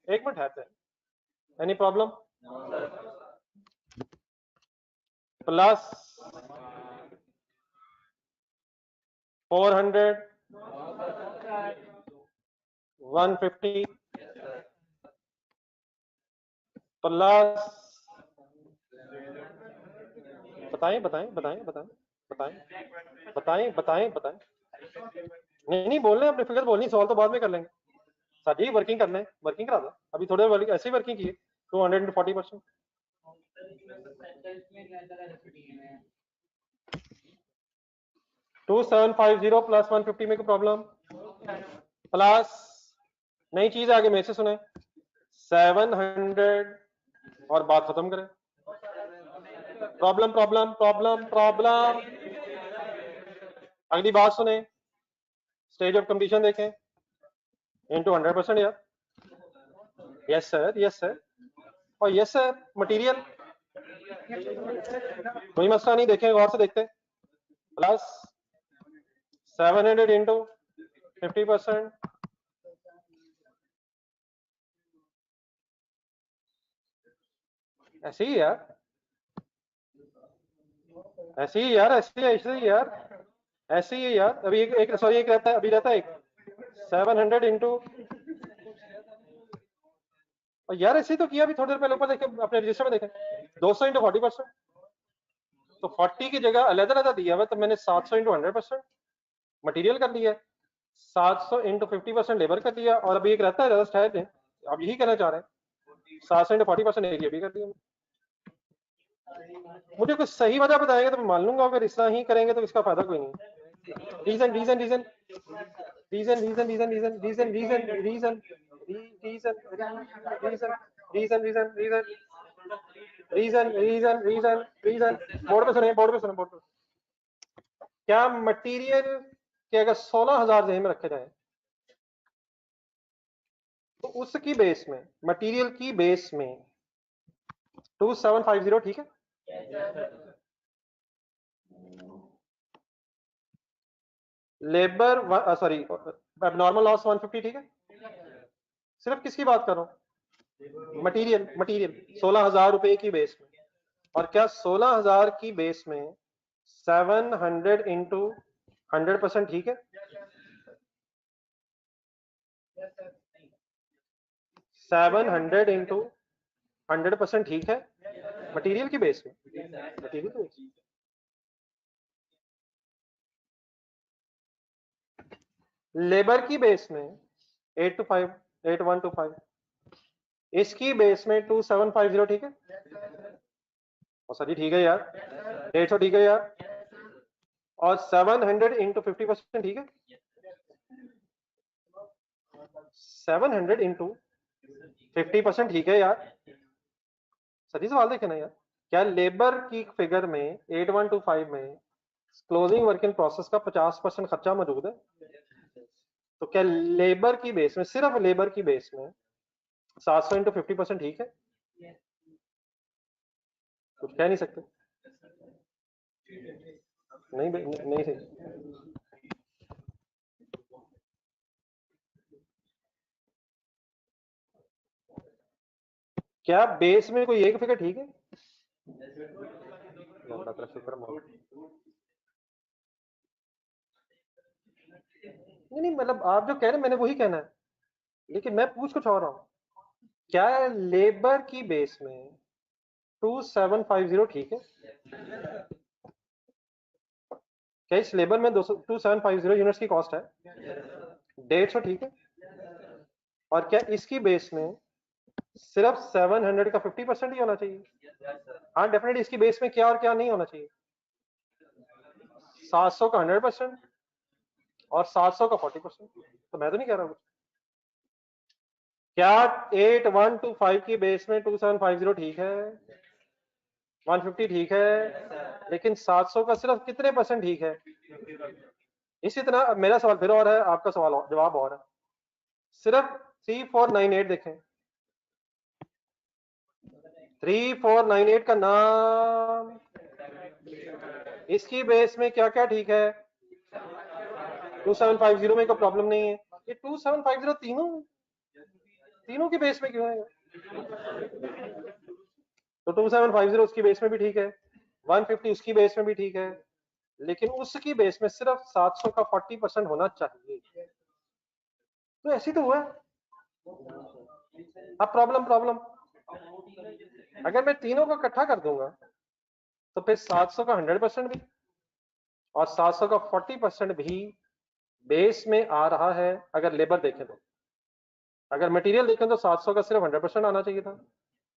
एक मिनट है, एनी प्रॉब्लम? प्लस 400 150 प्लस, बताएं। नहीं बोलने, अपने फिगर बोलनी, सवाल तो बाद में कर लेंगे। साथ ही वर्किंग करना है, वर्किंग करा दो अभी, थोड़े ऐसे ही वर्किंग की 240%। 2750 प्लस 150 में कोई प्रॉब्लम? प्लस नई चीज आगे मेरे से सुने, 700 और बात खत्म करें। प्रॉब्लम। अगली बात सुने, स्टेज ऑफ कंप्लीशन देखें, इनटू 100% यार। यस सर और यस सर, मटेरियल कोई मसला नहीं, देखें गौर से देखते। प्लस 700 इंटू 50%, ऐसे ही यार, ऐसे ही यार, ऐसे ही यार, ऐसे ही यार। अभी एक सॉरी एक रहता है, अभी रहता है एक 700 इंटू, और यार ऐसे ही तो किया अभी थोड़ी देर पहले, ऊपर देखे अपने रजिस्टर में देखें 200 इंटू 40%, तो 40 की जगह अलग अलग दिया हुआ, तो मैंने 700 इंटू 100% मटीरियल कर लिया, 700 इंटू 50% लेबर कर दिया, और अभी एक रहता है जस्ट है, अब यही कहना चाह रहे हैं 700 इंटू 40% एरिया भी कर दिया। मुझे कुछ सही वजह बताएंगे तो मैं मान लूंगा, अगर इतना ही करेंगे तो इसका फायदा कोई नहीं। Reason reason reason reason reason reason reason reason reason reason reason reason reason reason reason reason reason board पे सुने, बोर्ड पे सुने, बोर्ड पे। क्या मटेरियल के अगर 16,000 जेब में रखे जाए तो उसकी बेस में, मटेरियल की बेस में 2750 ठीक है, लेबर सॉरी नॉर्मल लॉस 150 ठीक है, सिर्फ किसकी बात कर रहा हूं, मटेरियल, मटेरियल 16,000 रुपए की बेस में, और क्या 16,000 की बेस में 700 इंटू 100% ठीक है, 700 इंटू 100% ठीक है, मटेरियल की बेस में, मटेरियल की बेस। लेबर की बेस में 825 8125, इसकी बेस में 2750 ठीक है, और सर जी ठीक है यार, 150 ठीक है यार, और 700 इंटू 50% ठीक है, 700 इंटू 50% ठीक है यार। सही सवाल देखे ना यार, क्या लेबर की फिगर में 8125 में क्लोजिंग वर्क इन प्रोसेस का 50% खर्चा मौजूद है, तो क्या लेबर की बेस में, सिर्फ लेबर की बेस में 700 इंटू 50% ठीक है, कुछ कह नहीं सकते, नहीं नहीं सही। क्या बेस में कोई एक फिगर ठीक है, नहीं मतलब आप जो कह रहे हैं मैंने वही कहना है, लेकिन मैं पूछ कुछ और रहा हूं, क्या लेबर की बेस में 2750 ठीक है, क्या इस लेबर में 2750 यूनिट्स की कॉस्ट है, 150 ठीक है, और क्या इसकी बेस में सिर्फ 700 का 50% ही होना चाहिए, हाँ डेफिनेटली इसकी बेस में क्या और क्या नहीं होना चाहिए, 700 का 100% और 700 का 40%, तो मैं तो नहीं कह रहा कुछ। क्या 8125 की बेस में 2750 ठीक है, 150 ठीक है, लेकिन 700 का सिर्फ कितने परसेंट ठीक है, इसी तरह मेरा सवाल फिर और है, आपका सवाल और, जवाब और है, सिर्फ 3498 देखें, 3498 का नाम, इसकी बेस में क्या क्या ठीक है, 2750 में कोई प्रॉब्लम नहीं है, ये 2750 तीनों तीनों की बेस में क्यों है, तो 2750 उसकी बेस में भी ठीक है, 150 उसकी बेस में भी ठीक है, लेकिन उसकी बेस में सिर्फ 700 का 40% होना चाहिए, तो ऐसी तो हुआ है। अब प्रॉब्लम प्रॉब्लम अगर मैं तीनों को इकट्ठा कर दूंगा तो फिर 700 का 100% भी और 700 का 40% भी बेस में आ रहा है, अगर लेबर देखें तो, अगर मटेरियल देखें तो 700 का सिर्फ 100% आना चाहिए था,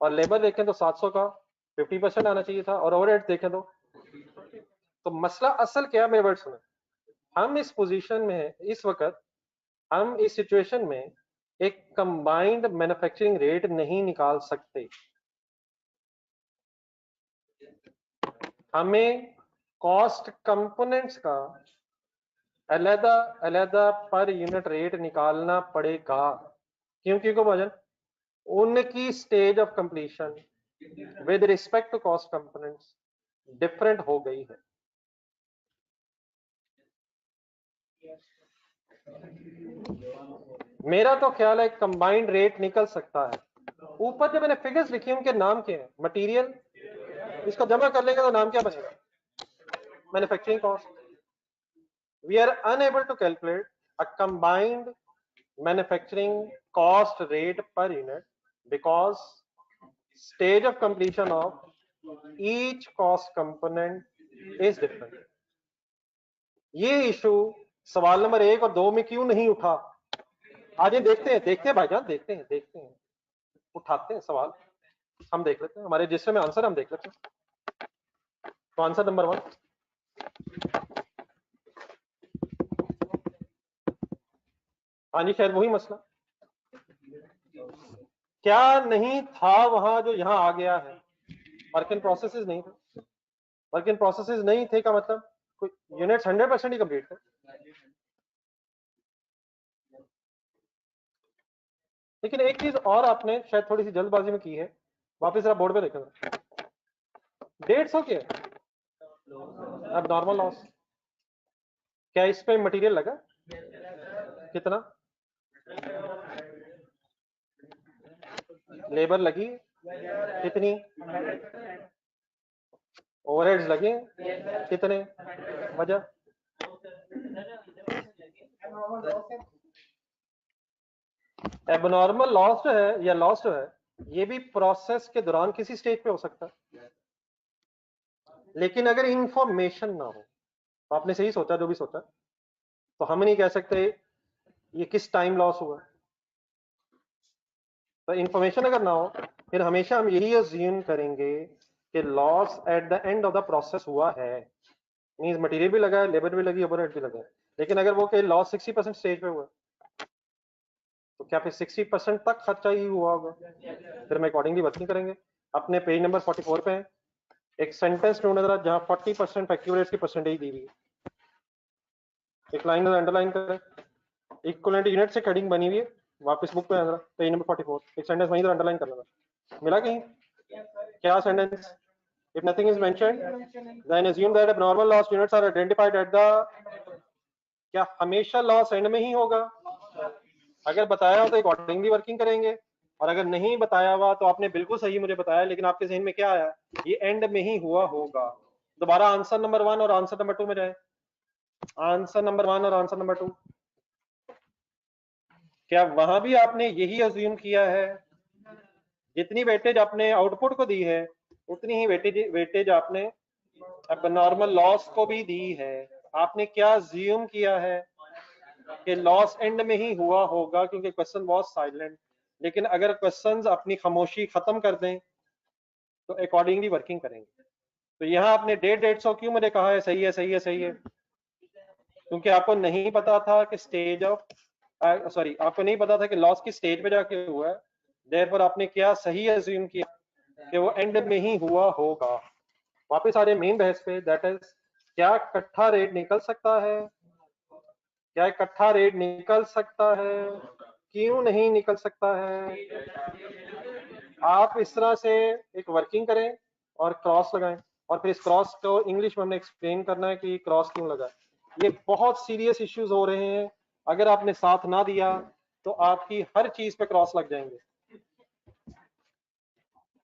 और लेबर देखें तो 700 का 50% आना चाहिए था, और ओवरहेड देखें तो मसला असल क्या, मेरे वर्ड सुने, हम इस पोजीशन में है इस वक्त, हम इस सिचुएशन में एक कंबाइंड मैन्युफैक्चरिंग रेट नहीं निकाल सकते, हमें कॉस्ट कंपोनेंट्स का अलहदा अलहदा पर यूनिट रेट निकालना पड़ेगा, क्योंकि को भजन उनकी stage of completion with respect to cost components different हो गई है। मेरा तो ख्याल है कंबाइंड रेट निकल सकता है, ऊपर जो मैंने फिगर्स लिखी उनके नाम क्या है? मटेरियल, इसको जमा कर लेंगे तो नाम क्या बनेगा? Manufacturing cost. We are unable to calculate a combined manufacturing cost rate per unit because stage of completion of each cost component is different. ये इशू सवाल नंबर 1 और 2 में क्यों नहीं उठा? आज ये देखते हैं भाईजान, देखते हैं, उठाते हैं सवाल, हम देख लेते हैं, हमारे रजिस्टर में आंसर हम देख लेते हैं. तो आंसर नंबर 1, हाँ जी, शायद वही मसला क्या नहीं था वहां जो यहां आ गया है. वर्क इन प्रोसेसेस नहीं थे. वर्क इन प्रोसेसेस नहीं थे का मतलब यूनिट्स 100% ही कंप्लीट थे. लेकिन एक चीज और आपने शायद थोड़ी सी जल्दबाजी में की है, वापस जरा बोर्ड पे देखेंगे. 150 क्या अब नॉर्मल लॉस, क्या इस पे मटेरियल लगा? कितना लेबर लगी? कितनी ओवरहेड्स लगे? कितने? वजह एबनॉर्मल लॉस जो है या लॉस जो है ये भी प्रोसेस के दौरान किसी स्टेज पे हो सकता है. लेकिन अगर इंफॉर्मेशन ना हो, तो आपने सही सोचा जो भी सोचा, तो हम नहीं कह सकते ये किस टाइम लॉस हुआ. तो इंफॉर्मेशन अगर ना हो फिर हमेशा हम यही अज्यूम करेंगे कि loss at the end of the process हुआ है. मींस मटेरियल भी लगा है, लेबर भी लगी, ओवरहेड भी लगा है. लेकिन अगर वो कि लॉस 60% स्टेज पे हुआ तो क्या फिर 60% तक खर्चा ही हुआ होगा? फिर हम अकॉर्डिंगली वर्किंग करेंगे. अपने पेज नंबर 44 पे है एक सेंटेंस ढूंढ जरा जहां 40% फैक्ट्री ओवरहेड्स की परसेंटेज दी हुई है. एक लाइन अंडरलाइन करें, इक्विवेलेंट यूनिट से हेडिंग बनी हुई है. वापस बुक पे आ जरा, पेज नंबर 44 एक सेंटेंस वहीं अंडरलाइन कर लेना. मिला कहीं? क्या sentence? If nothing is mentioned, then assume that abnormal loss units are identified at the. क्या हमेशा लॉस एंड में ही होगा? अगर बताया हो तो अकॉर्डिंगली वर्किंग करेंगे, और अगर नहीं बताया हुआ तो आपने बिल्कुल सही मुझे बताया, लेकिन आपके जहन में क्या आया? ये एंड में ही हुआ होगा. दोबारा आंसर नंबर 1 और आंसर नंबर 2 में जाए. आंसर नंबर 1 और आंसर नंबर 2, क्या वहां भी आपने यही अज्यूम किया है? जितनी वेटेज आपने आउटपुट को दी है उतनी ही वेटेज आपने एबनॉर्मल लॉस को भी दी है. आपने क्या अज्यूम किया है कि लॉस एंड में ही हुआ होगा क्योंकि क्वेश्चन वाज साइलेंट. लेकिन अगर क्वेश्चंस अपनी खामोशी खत्म कर दें तो अकॉर्डिंगली वर्किंग करेंगे. तो यहाँ आपने 150 क्यों मुझे कहा है सही है सही है सही है? क्योंकि आपको नहीं पता था कि स्टेज ऑफ सॉरी आपको नहीं पता था कि लॉस की स्टेज पे जाके हुआ है. देयरफॉर आपने क्या सही अज्यूम किया कि वो एंड में ही हुआ होगा. वापस आ रहे मेन बहस पे, दैट इज क्या इकट्ठा रेट निकल सकता है? क्या इकट्ठा रेट निकल सकता है? क्यों नहीं निकल सकता है? आप इस तरह से एक वर्किंग करें और क्रॉस लगाएं, और फिर इस क्रॉस को इंग्लिश में हमने एक्सप्लेन करना है कि क्रॉस क्यों लगा. ये बहुत सीरियस इश्यूज हो रहे हैं. अगर आपने साथ ना दिया तो आपकी हर चीज पे क्रॉस लग जाएंगे.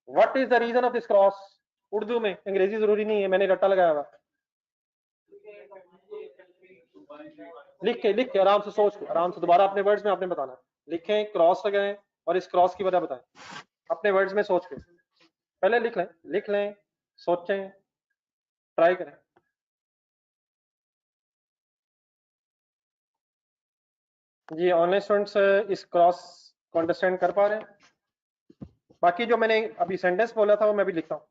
What is the reason of this cross? Urdu में, अंग्रेजी जरूरी नहीं है, मैंने रट्टा लगाया हुआ. लिख के आराम से सोच के, आराम से दोबारा अपने वर्ड्स में आपने बताना. लिखें, क्रॉस लगाएं और इस क्रॉस की वजह बताएं अपने वर्ड्स में सोच के. पहले लिख लें, सोचें, ट्राई करें. जी ऑनलाइन स्टूडेंट्स इस क्रॉस को अंडरस्टैंड कर पा रहे हैं? बाकी जो मैंने अभी सेंटेंस बोला था वो मैं भी लिखता हूँ.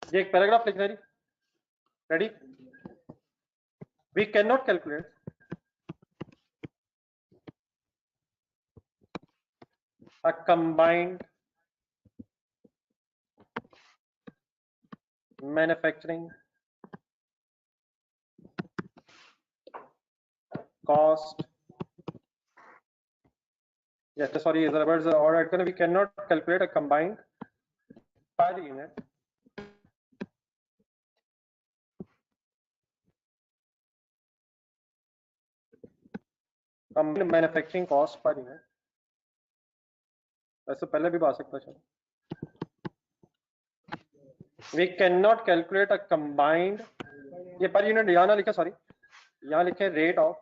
ये एक पैराग्राफ लिख रहे. Ready? We can not calculate a combined manufacturing cost. Yes, sorry, the words or we cannot calculate a combined per unit combined manufacturing cost per unit. ऐसे पहले भी बात सकता है. We cannot calculate a combined, ये per unit यहाँ ना लिखे, sorry, यहाँ लिखे rate of,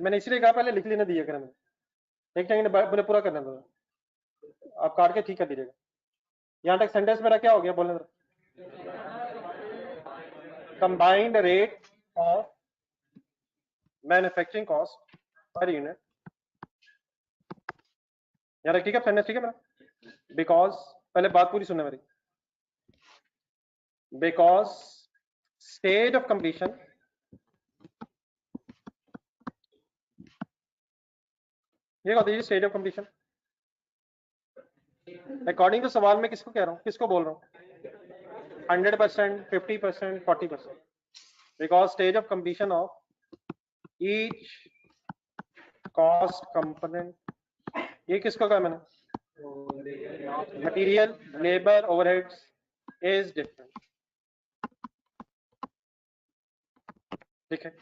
मैंने इसलिए कहा पहले लिख लेना दिया करें, मैंने एक सेकंड मैंने पूरा करना था, आप काट के ठीक कर दीजिएगा. यहाँ तक सेंटेंस मेरा क्या हो गया बोलने, combined rate of manufacturing cost per unit. यार ठीक है सेंटेंस ठीक है मेरा. बिकॉज पहले बात पूरी सुनना मेरी. बिकॉज स्टेज ऑफ कंप्लीशन ये कह दीजिए stage of completion according to सवाल में किसको कह रहा हूँ, किसको बोल रहा हूँ, 100%, 50%, 40%. Because stage of completion of each cost component, ये किसको कहा मैंने, material, labour, overheads is different. ठीक है.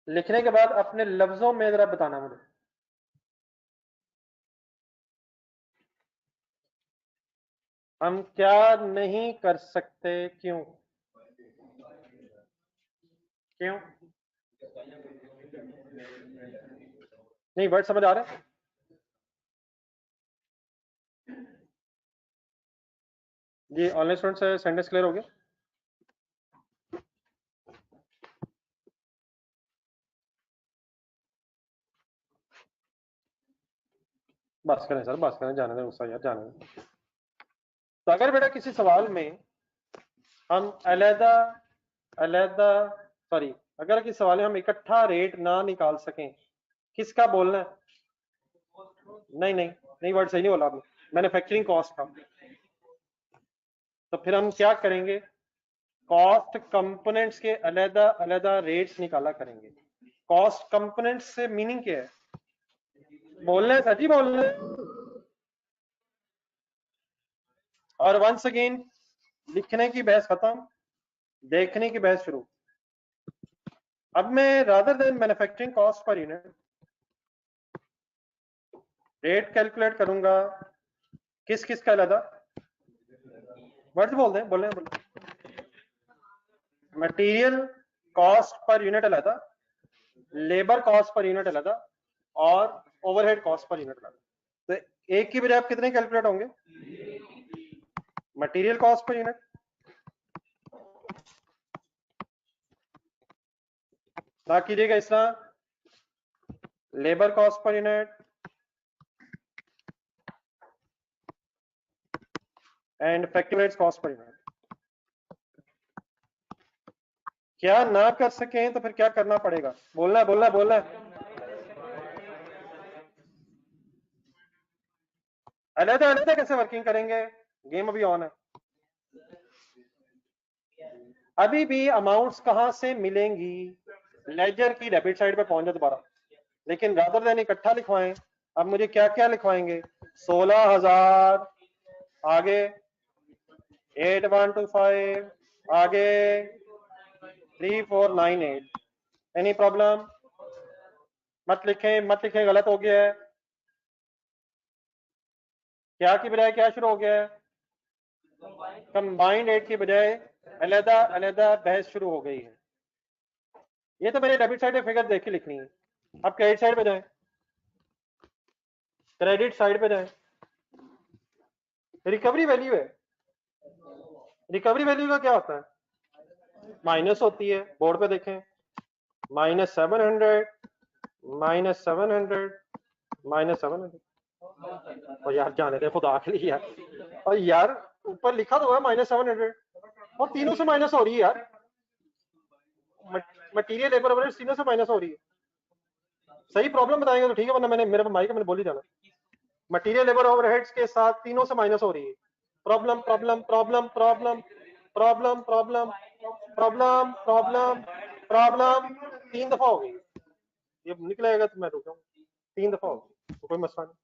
लिखने के बाद अपने लफ्जों में जरा बताना मुझे. हम क्या नहीं कर सकते, क्यों, क्यों नहीं, वर्ड समझ आ रहे हैं. जी ऑनलाइन स्टूडेंट से सेंटेंस क्लियर हो गया. बस करें सर, बस करें, जाने दें गुस्सा यार, जाने दें. तो अगर बेटा किसी सवाल में हम अलहदा अलहदा सॉरी अगर किसी सवाल में हम इकट्ठा रेट ना निकाल सकें, किसका बोलना है, नहीं नहीं नहीं, वर्ड सही नहीं बोला आपने, मैन्युफैक्चरिंग कॉस्ट का. तो फिर हम क्या करेंगे, कॉस्ट कंपोनेंट्स के अलहदा अलहदा रेट्स निकाला करेंगे. कॉस्ट कंपोनेंट्स से मीनिंग क्या है, बोलने सची बोलने. और वंस अगेन लिखने की बहस खत्म, देखने की बहस शुरू. अब मैं rather than manufacturing cost per unit rate calculate करूंगा, किस किस का अलग वर्ड बोल दें, बोले मटेरियल कॉस्ट पर यूनिट अलग, लेबर कॉस्ट पर यूनिट अलग और ओवरहेड कॉस्ट पर यूनिट अलग. तो एक की बजाय आप कितने कैलकुलेट होंगे, मटेरियल कॉस्ट पर यूनिट, ना कीजिएगा इस तरह, labour cost per unit and factory rates cost per unit. क्या ना कर सकें तो फिर क्या करना पड़ेगा, बोलना है बोलना है बोलना है. अलग अलग कैसे वर्किंग करेंगे, गेम अभी ऑन है. अभी भी अमाउंट्स कहां से मिलेंगी, लेजर की डेबिट साइड पे पहुंच जाए दोबारा. लेकिन रादर देन इकट्ठा लिखवाएं. अब मुझे क्या क्या लिखवाएंगे, 16,000, आगे 8125, आगे 3498. एनी प्रॉब्लम, मत लिखें गलत हो गया है. क्या की बजाय क्या शुरू हो गया है, कंबाइंड रेट की बजाय अलहदा अलहदा बहस शुरू हो गई है. ये तो मेरे डेबिट साइड पे फिगर देख के लिखनी है. अब क्रेडिट साइड पे जाएं, क्रेडिट साइड पे जाएं, रिकवरी वैल्यू है. रिकवरी वैल्यू का क्या होता है, माइनस होती है, बोर्ड पे देखें. -700 -700 -700। और यार जाने दे खुदा के लिए यार, और यार ऊपर लिखा तो है -700 और तीनों से माइनस हो रही है यार, मटीरियल लेबर ओवरहेड्स तीनों से माइनस हो रही है। सही प्रॉब्लम बताएंगे तो ठीक है, वरना मैंने मेरे माइक मैंने बोल ही जाना। मटीरियल लेबर ओवरहेड्स के साथ तीनों से माइनस हो रही है। Problem problem problem problem problem problem problem problem problem 3 दफा हो गई। ये निकलेगा तो मैं रुका 3 दफा हो गई तो कोई मसला नहीं।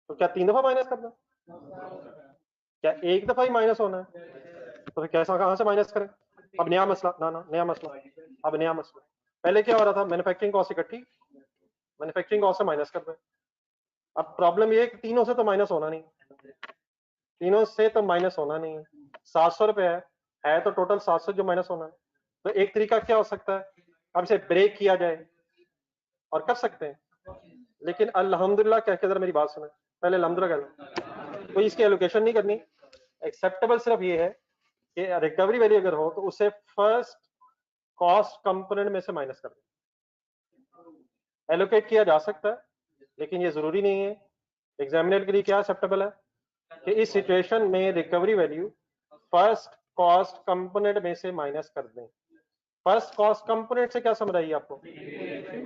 तो क्या 3 दफा माइनस करना, क्या एक दफा ही माइनस होना है? तो फिर कैसा कहां से माइनस करें? अब नया मसला, ना ना नया मसला, अब नया मसला। पहले क्या हो रहा था, मैन्युफैक्चरिंग कॉस्ट इकट्ठी, मैन्युफैक्चरिंग कॉस्ट से माइनस कर रहे हैं। अब प्रॉब्लम ये है कि तीनों से तो माइनस होना नहीं, तीनों से तो माइनस होना नहीं है। 700 रुपए है तो टोटल 700 जो माइनस होना है। तो एक तरीका क्या हो सकता है, अब इसे ब्रेक किया जाए और कर सकते हैं, लेकिन अल्हम्दुलिल्लाह कह के जरा मेरी बात सुने, पहले अल्हम्दुलिल्लाह कहना, कोई इसकी एलोकेशन नहीं करनी। एक्सेप्टेबल सिर्फ ये है कि रिकवरी वैल्यू अगर हो तो उसे फर्स्ट कॉस्ट कंपोनेंट में से माइनस कर दें। एलोकेट किया जा सकता है लेकिन ये जरूरी नहीं है। एग्जामिनर के लिए क्या एक्सेप्टेबल है कि इस सिचुएशन में recovery value first cost component में से माइनस कर दें। फर्स्ट कॉस्ट कंपोनेंट से क्या समझ आई आपको?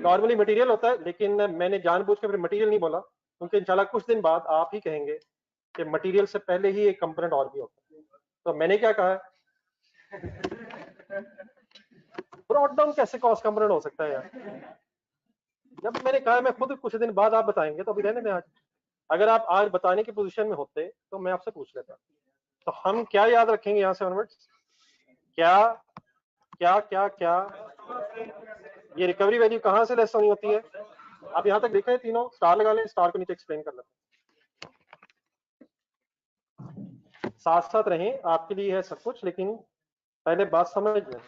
नॉर्मली मटेरियल होता है, लेकिन मैंने जानबूझ के फिर मटेरियल नहीं बोला क्योंकि इंशाल्लाह कुछ दिन बाद आप ही कहेंगे कि मटेरियल से पहले ही एक कंपोनेंट और भी होता है। तो मैंने क्या कहा है, ब्रॉट डाउन कैसे कॉस्ट कंपोनेंट हो सकता है यार? जब मैंने कहा मैं खुद कुछ दिन बाद आप बताएंगे तो अभी रहने दें। आज अगर आप आज बताने की पोजीशन में होते तो मैं आपसे पूछ लेता। तो हम क्या याद रखेंगे यहाँ से ऑनवर्ड्स? क्या क्या क्या क्या ये रिकवरी वैल्यू कहाँ से लेस होनी होती है? आप यहाँ तक देख रहे हैं, तीनों स्टार लगा लें, स्टार को नीचे एक्सप्लेन कर लेते हैं। साथ साथ रहें, आपके लिए है सब कुछ, लेकिन पहले बात समझ लें।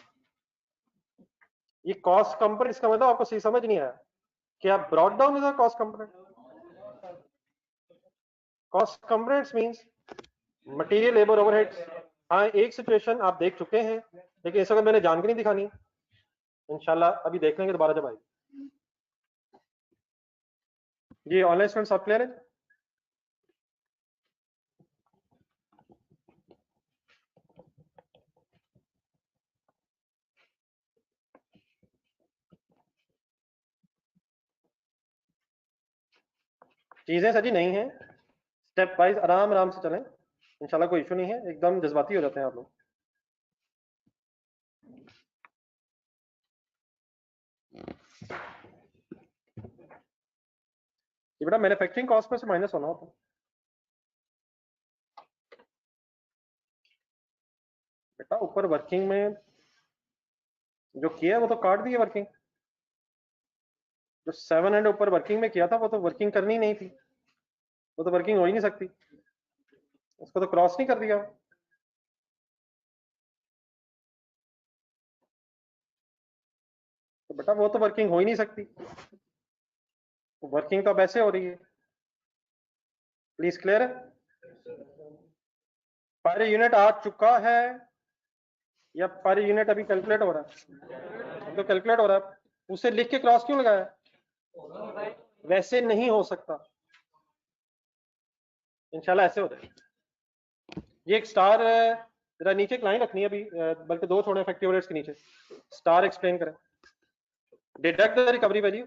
ये कॉस्ट कंपोनेंट, इसका मतलब आपको सही समझ नहीं आया। क्या brought down is a cost component? Cost components means material labour overheads. हाँ, एक सिचुएशन आप देख चुके हैं, लेकिन इस वक्त मैंने जान के नहीं दिखानी, इंशाल्लाह अभी देख लेंगे दोबारा जब आएगी। ये ऑनलाइन स्टूडेंट्स आप क्लियर है? चीजें सजी नहीं है, स्टेप वाइज आराम आराम से चलें, इंशाल्लाह कोई इशू नहीं है। एकदम जज्बाती हो जाते हैं आप लोग। ये बेटा मैन्युफैक्चरिंग कॉस्ट में से माइनस होना होता है। बेटा ऊपर वर्किंग में जो किया है वो तो काट दिया वर्किंग। जो 700 ऊपर वर्किंग में किया था वो तो वर्किंग करनी नहीं थी, वो तो वर्किंग हो ही नहीं सकती, उसको तो क्रॉस नहीं कर दिया। तो बेटा वो तो वर्किंग हो ही नहीं सकती, वर्किंग तो अब ऐसे हो रही है। प्लीज क्लियर है? पर यूनिट आ चुका है या पर यूनिट अभी कैलकुलेट हो रहा है? अब तो कैलकुलेट हो रहा है, उसे लिख के क्रॉस क्यों लगाया? वैसे नहीं हो सकता, इंशाल्लाह ऐसे हो जाए। ये एक स्टार जरा नीचे एक लाइन रखनी है अभी, बल्कि दो छोड़े इफेक्टिव रेट्स के नीचे, स्टार एक्सप्लेन करें। Deduct the recovery value,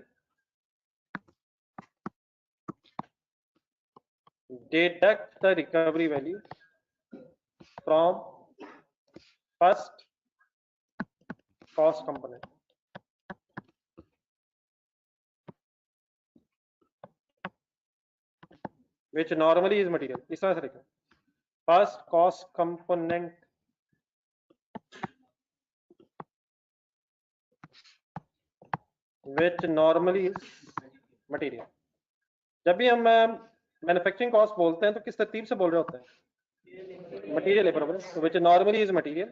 deduct the recovery value from first cost component, which normally is material। इस तरह से लिखें, first cost component which normally is material। जब भी हम मैन्युफैक्चरिंग कॉस्ट बोलते हैं तो किस तरतीब से बोल रहे होते हैं? Material labour overhead, which normally is material।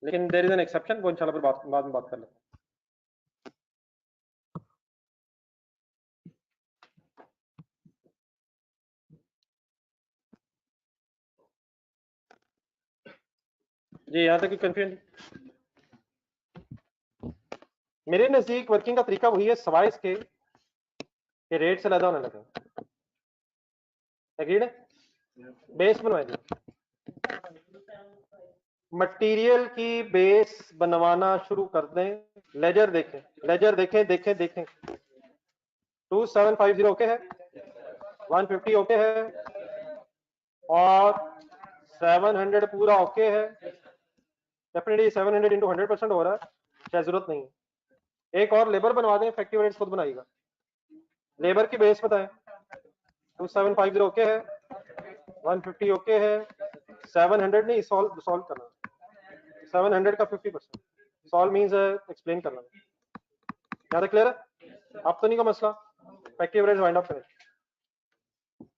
लेकिन देयर इज एन एक्सेप्शन, वो इंशाल्लाह बाद में बात कर लेते हैं। जी यहाँ तक कोई कंफ्यूजन? मेरे नजदीक वर्किंग का तरीका वही है, सवाए इसके कि रेट से ज्यादा होने लगे। एग्रीड है? बेस बनवा दिया, मटेरियल की बेस बनवाना शुरू कर दें। लेजर देखें, लेजर देखें देखें देखें। 2750 ओके है, 150 ओके है, और 700 पूरा ओके है। डेफिनेटली 700 इंटू 100% हो रहा है, शायद जरूरत नहीं है। एक और लेबर बनवा दें, इफेक्टिव रेट्स खुद बनाएगा। लेबर की बेस बताएं। 2750 ओके है, 150 ओके है, 700 नहीं, सॉल्व करना, 700 का 50%। सॉल्व मीन्स एक्सप्लेन करना। यहाँ तक क्लियर है? अब तो नहीं का मसला। इफेक्टिव रेट्स वाइंड अप करें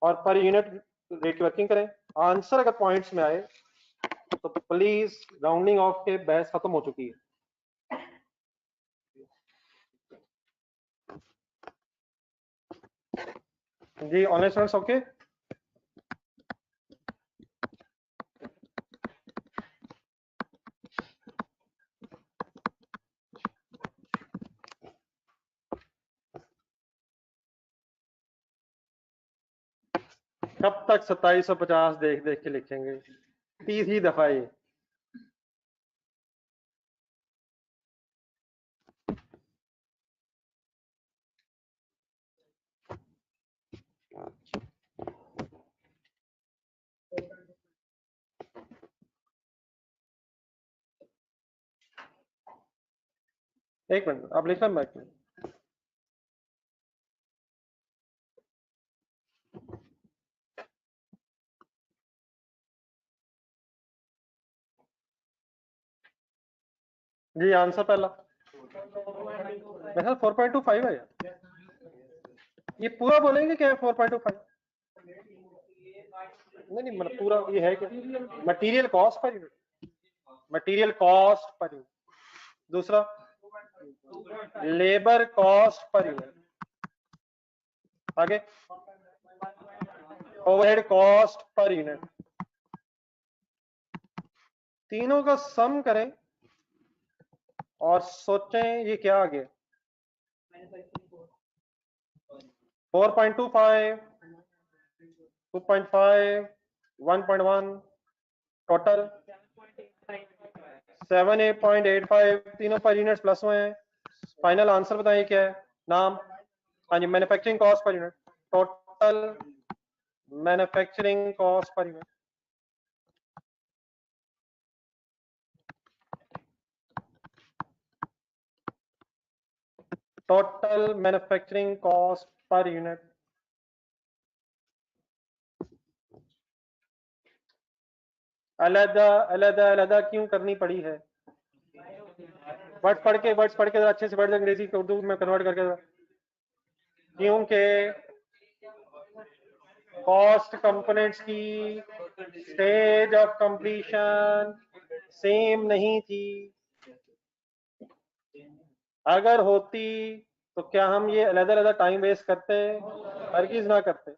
और पर यूनिट रेट की वर्किंग करें। आंसर अगर पॉइंट्स में आए तो प्लीज राउंडिंग ऑफ के बहस खत्म हो चुकी है। जी ऑनलाइन स्टूडेंट्स ओके? कब तक 2750 देख देख के लिखेंगे? 30ही दफा ये। एक मिनट आप लिखना बैक में। जी आंसर पहला मेरा 4.25 है यार। ये पूरा बोलेंगे क्या है 4.25? नहीं मतलब पूरा ये है क्या? Material cost per unit, material cost per unit. दूसरा लेबर कॉस्ट पर यूनिट। आगे ओवरहेड कॉस्ट पर यूनिट। तीनों का सम करें और सोचें ये क्या आ गया। 4.25, 2.5, 1.1 टोटल 7.85 तीनों पर यूनिट प्लस हुए हैं। फाइनल आंसर बताइए क्या है? नाम? हाँ जी, manufacturing cost per unit, total manufacturing cost per unit. Total manufacturing cost per unit. अलग अलग अलग क्यों करनी पड़ी है? वर्ड्स पढ़ के अच्छे से वर्ड अंग्रेजी को उर्दू में कन्वर्ट करके। क्योंकि कॉस्ट कंपोनेंट्स की स्टेज ऑफ कंप्लीशन सेम नहीं थी। अगर होती तो क्या हम ये अलग अलग टाइम वेस्ट करते? हरगिज़ ना करते।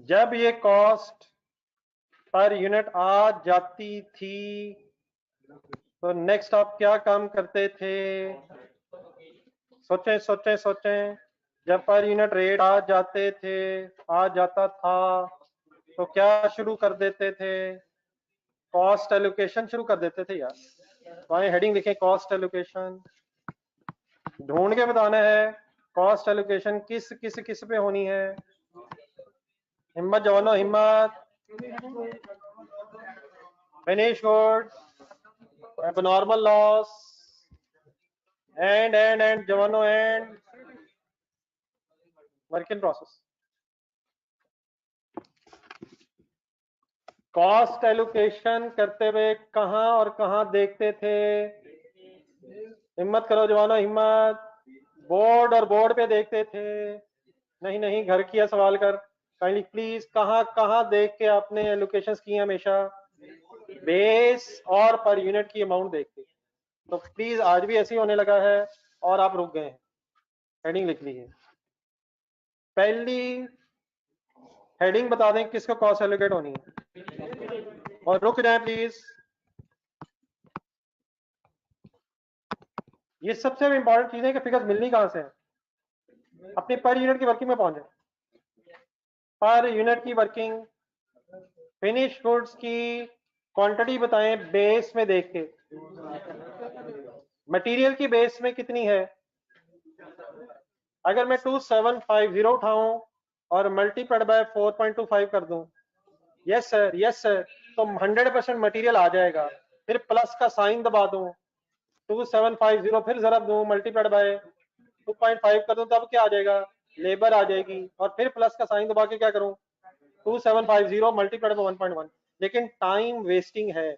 जब ये कॉस्ट पर यूनिट आ जाती थी तो नेक्स्ट आप क्या काम करते थे? सोचें सोचें सोचें। जब पर यूनिट रेट आ जाते थे, आ जाता था, तो क्या शुरू कर देते थे? कॉस्ट एलोकेशन शुरू कर देते थे यार। तो हेडिंग लिखें कॉस्ट एलोकेशन। ढूंढ के बताना है कॉस्ट एलोकेशन किस किस किस पे होनी है। हिम्मत जवानो हिम्मत। Finish good, abnormal loss, and जवानो and work in process. Cost allocation करते हुए कहां और कहां देखते थे? हिम्मत करो जवानो हिम्मत। बोर्ड और बोर्ड पे देखते थे। नहीं नहीं घर किया सवाल कर। काइंडली प्लीज कहां कहां देख के आपने एलोकेशंस की हमेशा? बेस और पर यूनिट की अमाउंट देख के। तो प्लीज आज भी ऐसे ही होने लगा है और आप रुक गए हैं। हेडिंग लिख ली है। पहली हेडिंग बता दें किसको कॉस्ट एलोकेट होनी है, और रुक जाए प्लीज। ये सबसे इंपॉर्टेंट चीज है कि फिगर्स मिलनी कहां से है, अपनी पर यूनिट की वर्किंग में पहुंचे। पर यूनिट की वर्किंग, फिनिश गुड्स की क्वांटिटी बताएं बेस में देख के, मटेरियल की बेस में कितनी है। अगर मैं 2750 उठाऊं और मल्टीप्लाइड बाय 4.25 कर दूं, यस सर यस सर, तो 100% मटेरियल आ जाएगा। फिर प्लस का साइन दबा दूं, 2750 फिर जरब दूं, मल्टीप्लाइड बाय 2.5 कर दूं, तब क्या आ जाएगा, लेबर आ जाएगी। और फिर प्लस का साइन दबा के क्या करूं, 2750 मल्टीप्लाइड बाय 1.1। लेकिन टाइम वेस्टिंग है।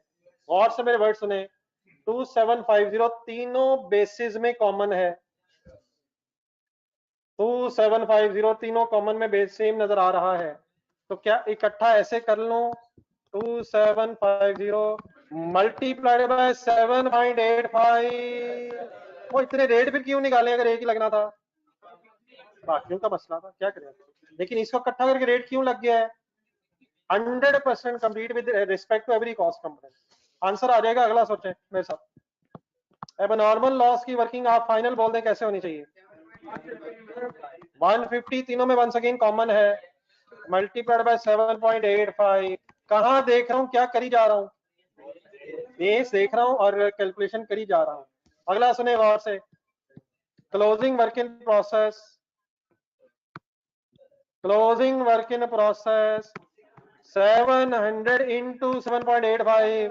गौर से मेरे वर्ड सुने, 2750 तीनों बेसिस में कॉमन है, 2750 तीनों कॉमन में बेस सेम नजर आ रहा है। तो क्या इकट्ठा ऐसे कर लूं, 2750 मल्टीप्लाइड बाय 7.85। वो इतने रेट फिर क्यों निकाले अगर एक ही लगना था, बाकियों का मसला था, क्या करें। लेकिन इसको इकट्ठा करके रेट क्यों लग गया है, 100% complete with respect to every cost component. Answer आ जाएगा, अगला सोचें मेरे साथ। अब नॉर्मल लॉस की वर्किंग आप फाइनल बोल दें कैसे होनी चाहिए, 150 तीनों में वंस अगेन कॉमन है, मल्टीप्लाइड बाय 7.85। कहां देख रहा हूं, क्या करी जा रहा हूं, बेस देख रहा हूं और कैलकुलेशन करी जा रहा हूं। अगला सुने गौर से, closing work in process, closing work in process 700 into 7.85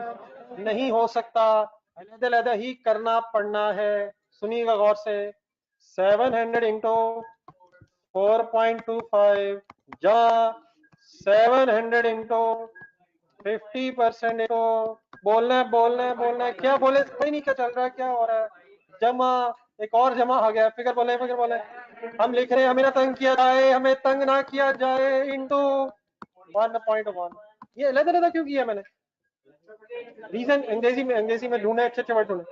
नहीं हो सकता, अलग-अलग ही करना पड़ना है। सुनिएगा गौर से, 700 इंटू 4.25 या 700 इंटू 50% इंटू, बोलना है बोलना है बोलना है, क्या बोले कोई नहीं, क्या चल रहा है, क्या हो रहा है, जमा, एक और जमा आ गया, फिगर बोले फिगर बोले, हम लिख रहे हैं हमें ना तंग किया जाए, हमें तंग ना किया जाए, इंटू 1.1। ये अलग अलग क्यों किया मैंने, रीजन अंग्रेजी में ढूंढे, अच्छे अच्छे वर्ड ढूंढे,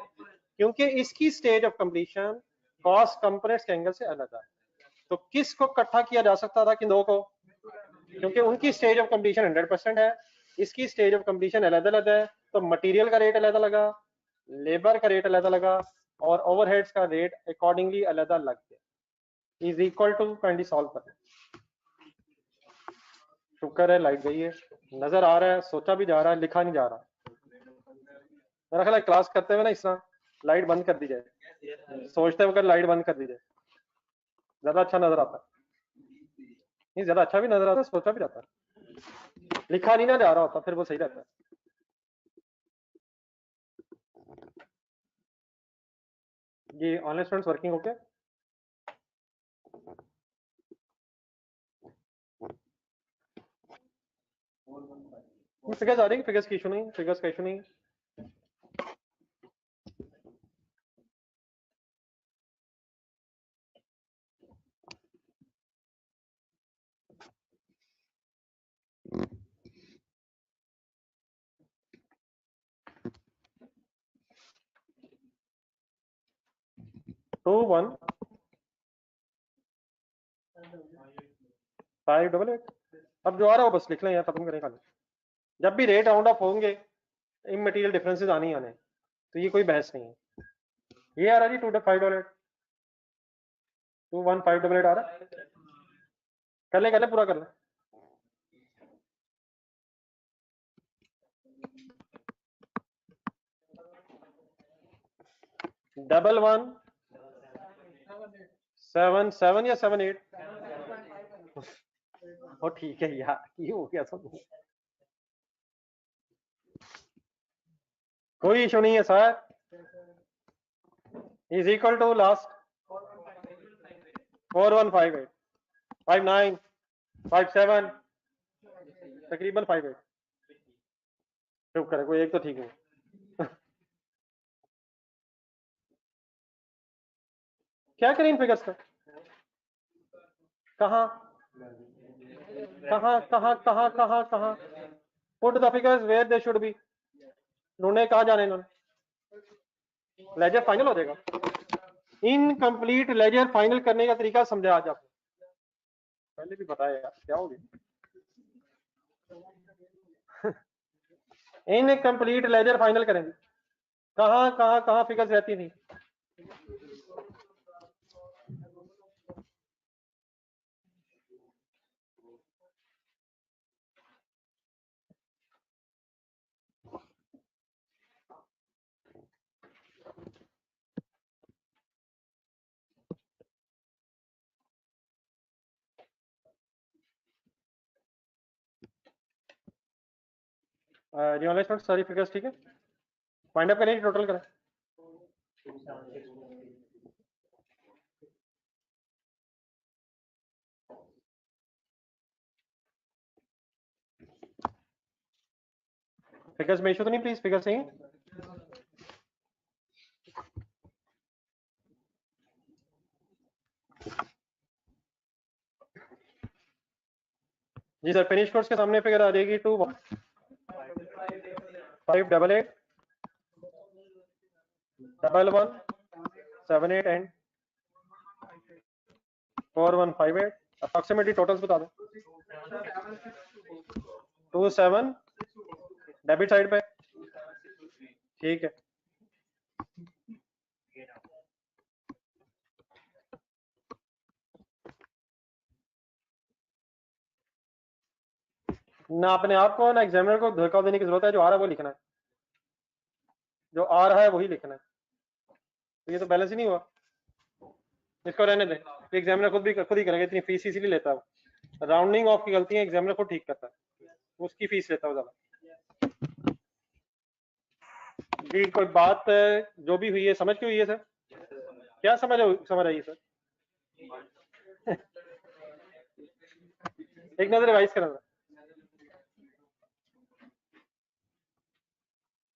क्योंकि इसकी stage of completion cost components के एंगल से अलग है। तो किस को इकट्ठा किया जा सकता था, किन दो को, क्योंकि उनकी स्टेज ऑफ कंप्लीशन 100% है, इसकी स्टेज ऑफ कंप्लीशन अलग अलग है, तो मटेरियल का रेट अलग लगा, लेबर का रेट अलग लगा, और ओवरहेड्स का रेट अकॉर्डिंगली अलग अलग है। इज इक्वल टू कैंडी सॉल्व कर, शुक्र है लाइट गई है, नजर आ रहा है, सोचा भी जा रहा है, लिखा नहीं जा रहा। मेरा ख्याल है क्लास करते हुए ना इस तरह लाइट बंद कर दी जाए, सोचते वक्त लाइट बंद कर दी जाए, ज्यादा अच्छा नजर आता है। नहीं ज्यादा अच्छा भी नजर आता है, सोचा भी जाता है, लिखा नहीं ना जा रहा होता, फिर वो सही रहता है। ये online students working okay, figures आ रही है, फिगर्स की इशू नहीं, फिगर्स का इशू नहीं। 21588। अब जो आ रहा हो बस लिख लें यार, खत्म करें खाली। जब भी रेट राउंड ऑफ होंगे इमटेरियल डिफरेंसेस आने ही आने, तो ये कोई बहस नहीं है। ये आ रहा जी 21588, 21588 आ रहा है, कर ले पूरा कर ले। डबल 177 या 78, ओ ठीक है यार, ये हो गया सब, कोई इशू नहीं है sir. Is equal to last 4158 59 57 तकरीबन 58, चुप करे, कोई एक तो ठीक है। क्या करें इन फिगर्स का, कहाँ कहाँ कहाँ कहाँ कहाँ कहाँ, put the figures where they should be, ढूंढने कहाँ जाने इन्होंने, लेजर फाइनल हो जाएगा। इनकम्प्लीट लेजर फाइनल करने का तरीका समझा आज आपने, पहले भी बताया यार, क्या हो गया। इनकम्प्लीट लेजर फाइनल करेंगे। कहाँ फिगर्स रहती थी? रियलाइज सारी फिगर्स ठीक है, फाइंड अप करें, टोटल करें। फिगर्स में इशू तो नहीं, प्लीज फिगर्स सही है। जी सर, फिनिश कोर्स के सामने फिगर आ जाएगी 2 5 8 8 1 1 7 8 एंड 4 1 5 8। अप्रॉक्सीमेटली टोटल्स बता दो। 2 7 डेबिट साइड पे, ठीक है। ना अपने आप को ना एग्जामिनर को धोखा देने की जरूरत है, जो आ रहा है वो लिखना है, जो आ रहा है वही लिखना है। तो ये तो बैलेंस ही नहीं हुआ, इसको रहने दें, एग्जामिनर खुद ही करेंगे, इतनी फीस इसीलिए लेता है। राउंडिंग ऑफ की गलतियां एग्जामिनर खुद ठीक करता है, उसकी फीस लेता है ज्यादा। जी कोई बात जो भी हुई है समझ के हुई है सर? क्या समझ आई है सर? एक नजर रिवाइज करें।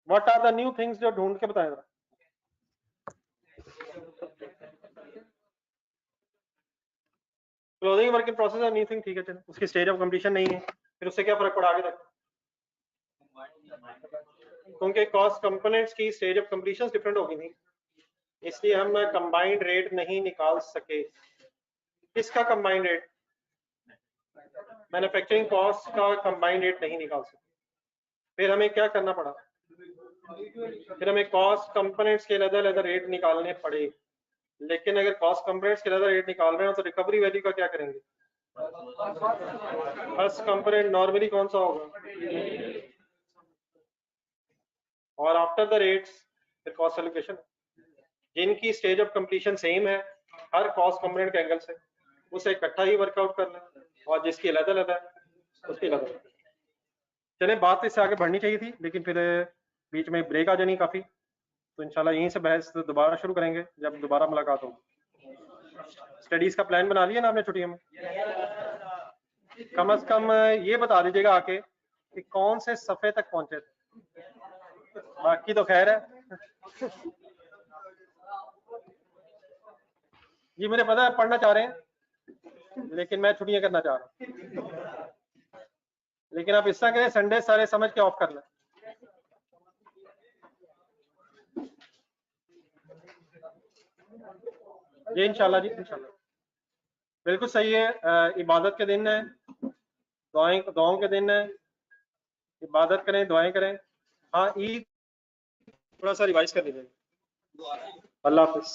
What are the new things जो ढूंढ के बताएं जरा। क्लोजिंग वर्क इन प्रोसेस और न्यू थिंग, ठीक है, चलो उसकी स्टेज ऑफ कंप्लीशन नहीं है, फिर उससे क्या फर्क पड़ा आगे तक? क्योंकि कॉस्ट कंपोनेंट्स की स्टेज ऑफ कंप्लीशन डिफरेंट होगी थी, इसलिए हम कंबाइंड रेट नहीं निकाल सके। किसका कंबाइंड रेट? मैन्युफैक्चरिंग कॉस्ट का कंबाइंड रेट नहीं निकाल सके। फिर हमें क्या करना पड़ा? फिर हमें कॉस्ट कंपोनेंट्स के अलग अलग रेट निकालने पड़े। लेकिन अगर कॉस्ट कंपोनेंट्स के अलग रेट निकाल रहे हो तो रिकवरी वैल्यू का क्या करेंगे? फर्स्ट कंपोनेंट नॉर्मली कौन सा होगा? और आफ्टर द रेट्स फिर कॉस्ट एलोकेशन। जिनकी स्टेज ऑफ कंप्लीशन सेम है हर कॉस्ट कंपोनेंट के एंगल से, उसे इकट्ठा ही वर्कआउट कर लें, और जिसकी अलग अलग है उसकी अलग अलग। चले, बात इससे आगे बढ़नी चाहिए थी लेकिन फिर बीच में ब्रेक आ जानी काफी, तो इंशाल्लाह यहीं से बहस दोबारा शुरू करेंगे जब दोबारा मुलाकात होगी। स्टडीज का प्लान बना लिया ना आपने छुट्टियों में? कम से कम ये बता दीजिएगा आके कि कौन से सफे तक पहुंचे थे, बाकी तो खैर है। जी मुझे पता है पढ़ना चाह रहे हैं, लेकिन मैं छुट्टियां करना चाह रहा हूँ। लेकिन आप इस तरह करें, संडे सारे समझ के ऑफ कर लें। जी इंशाल्लाह, जी इंशाल्लाह, बिल्कुल सही है। इबादत के दिन है, दुआओं के दिन है, इबादत करें, दुआएं करें। हाँ ईद थोड़ा सा रिवाइज कर लीजिएगा। अल्लाह हाफिज।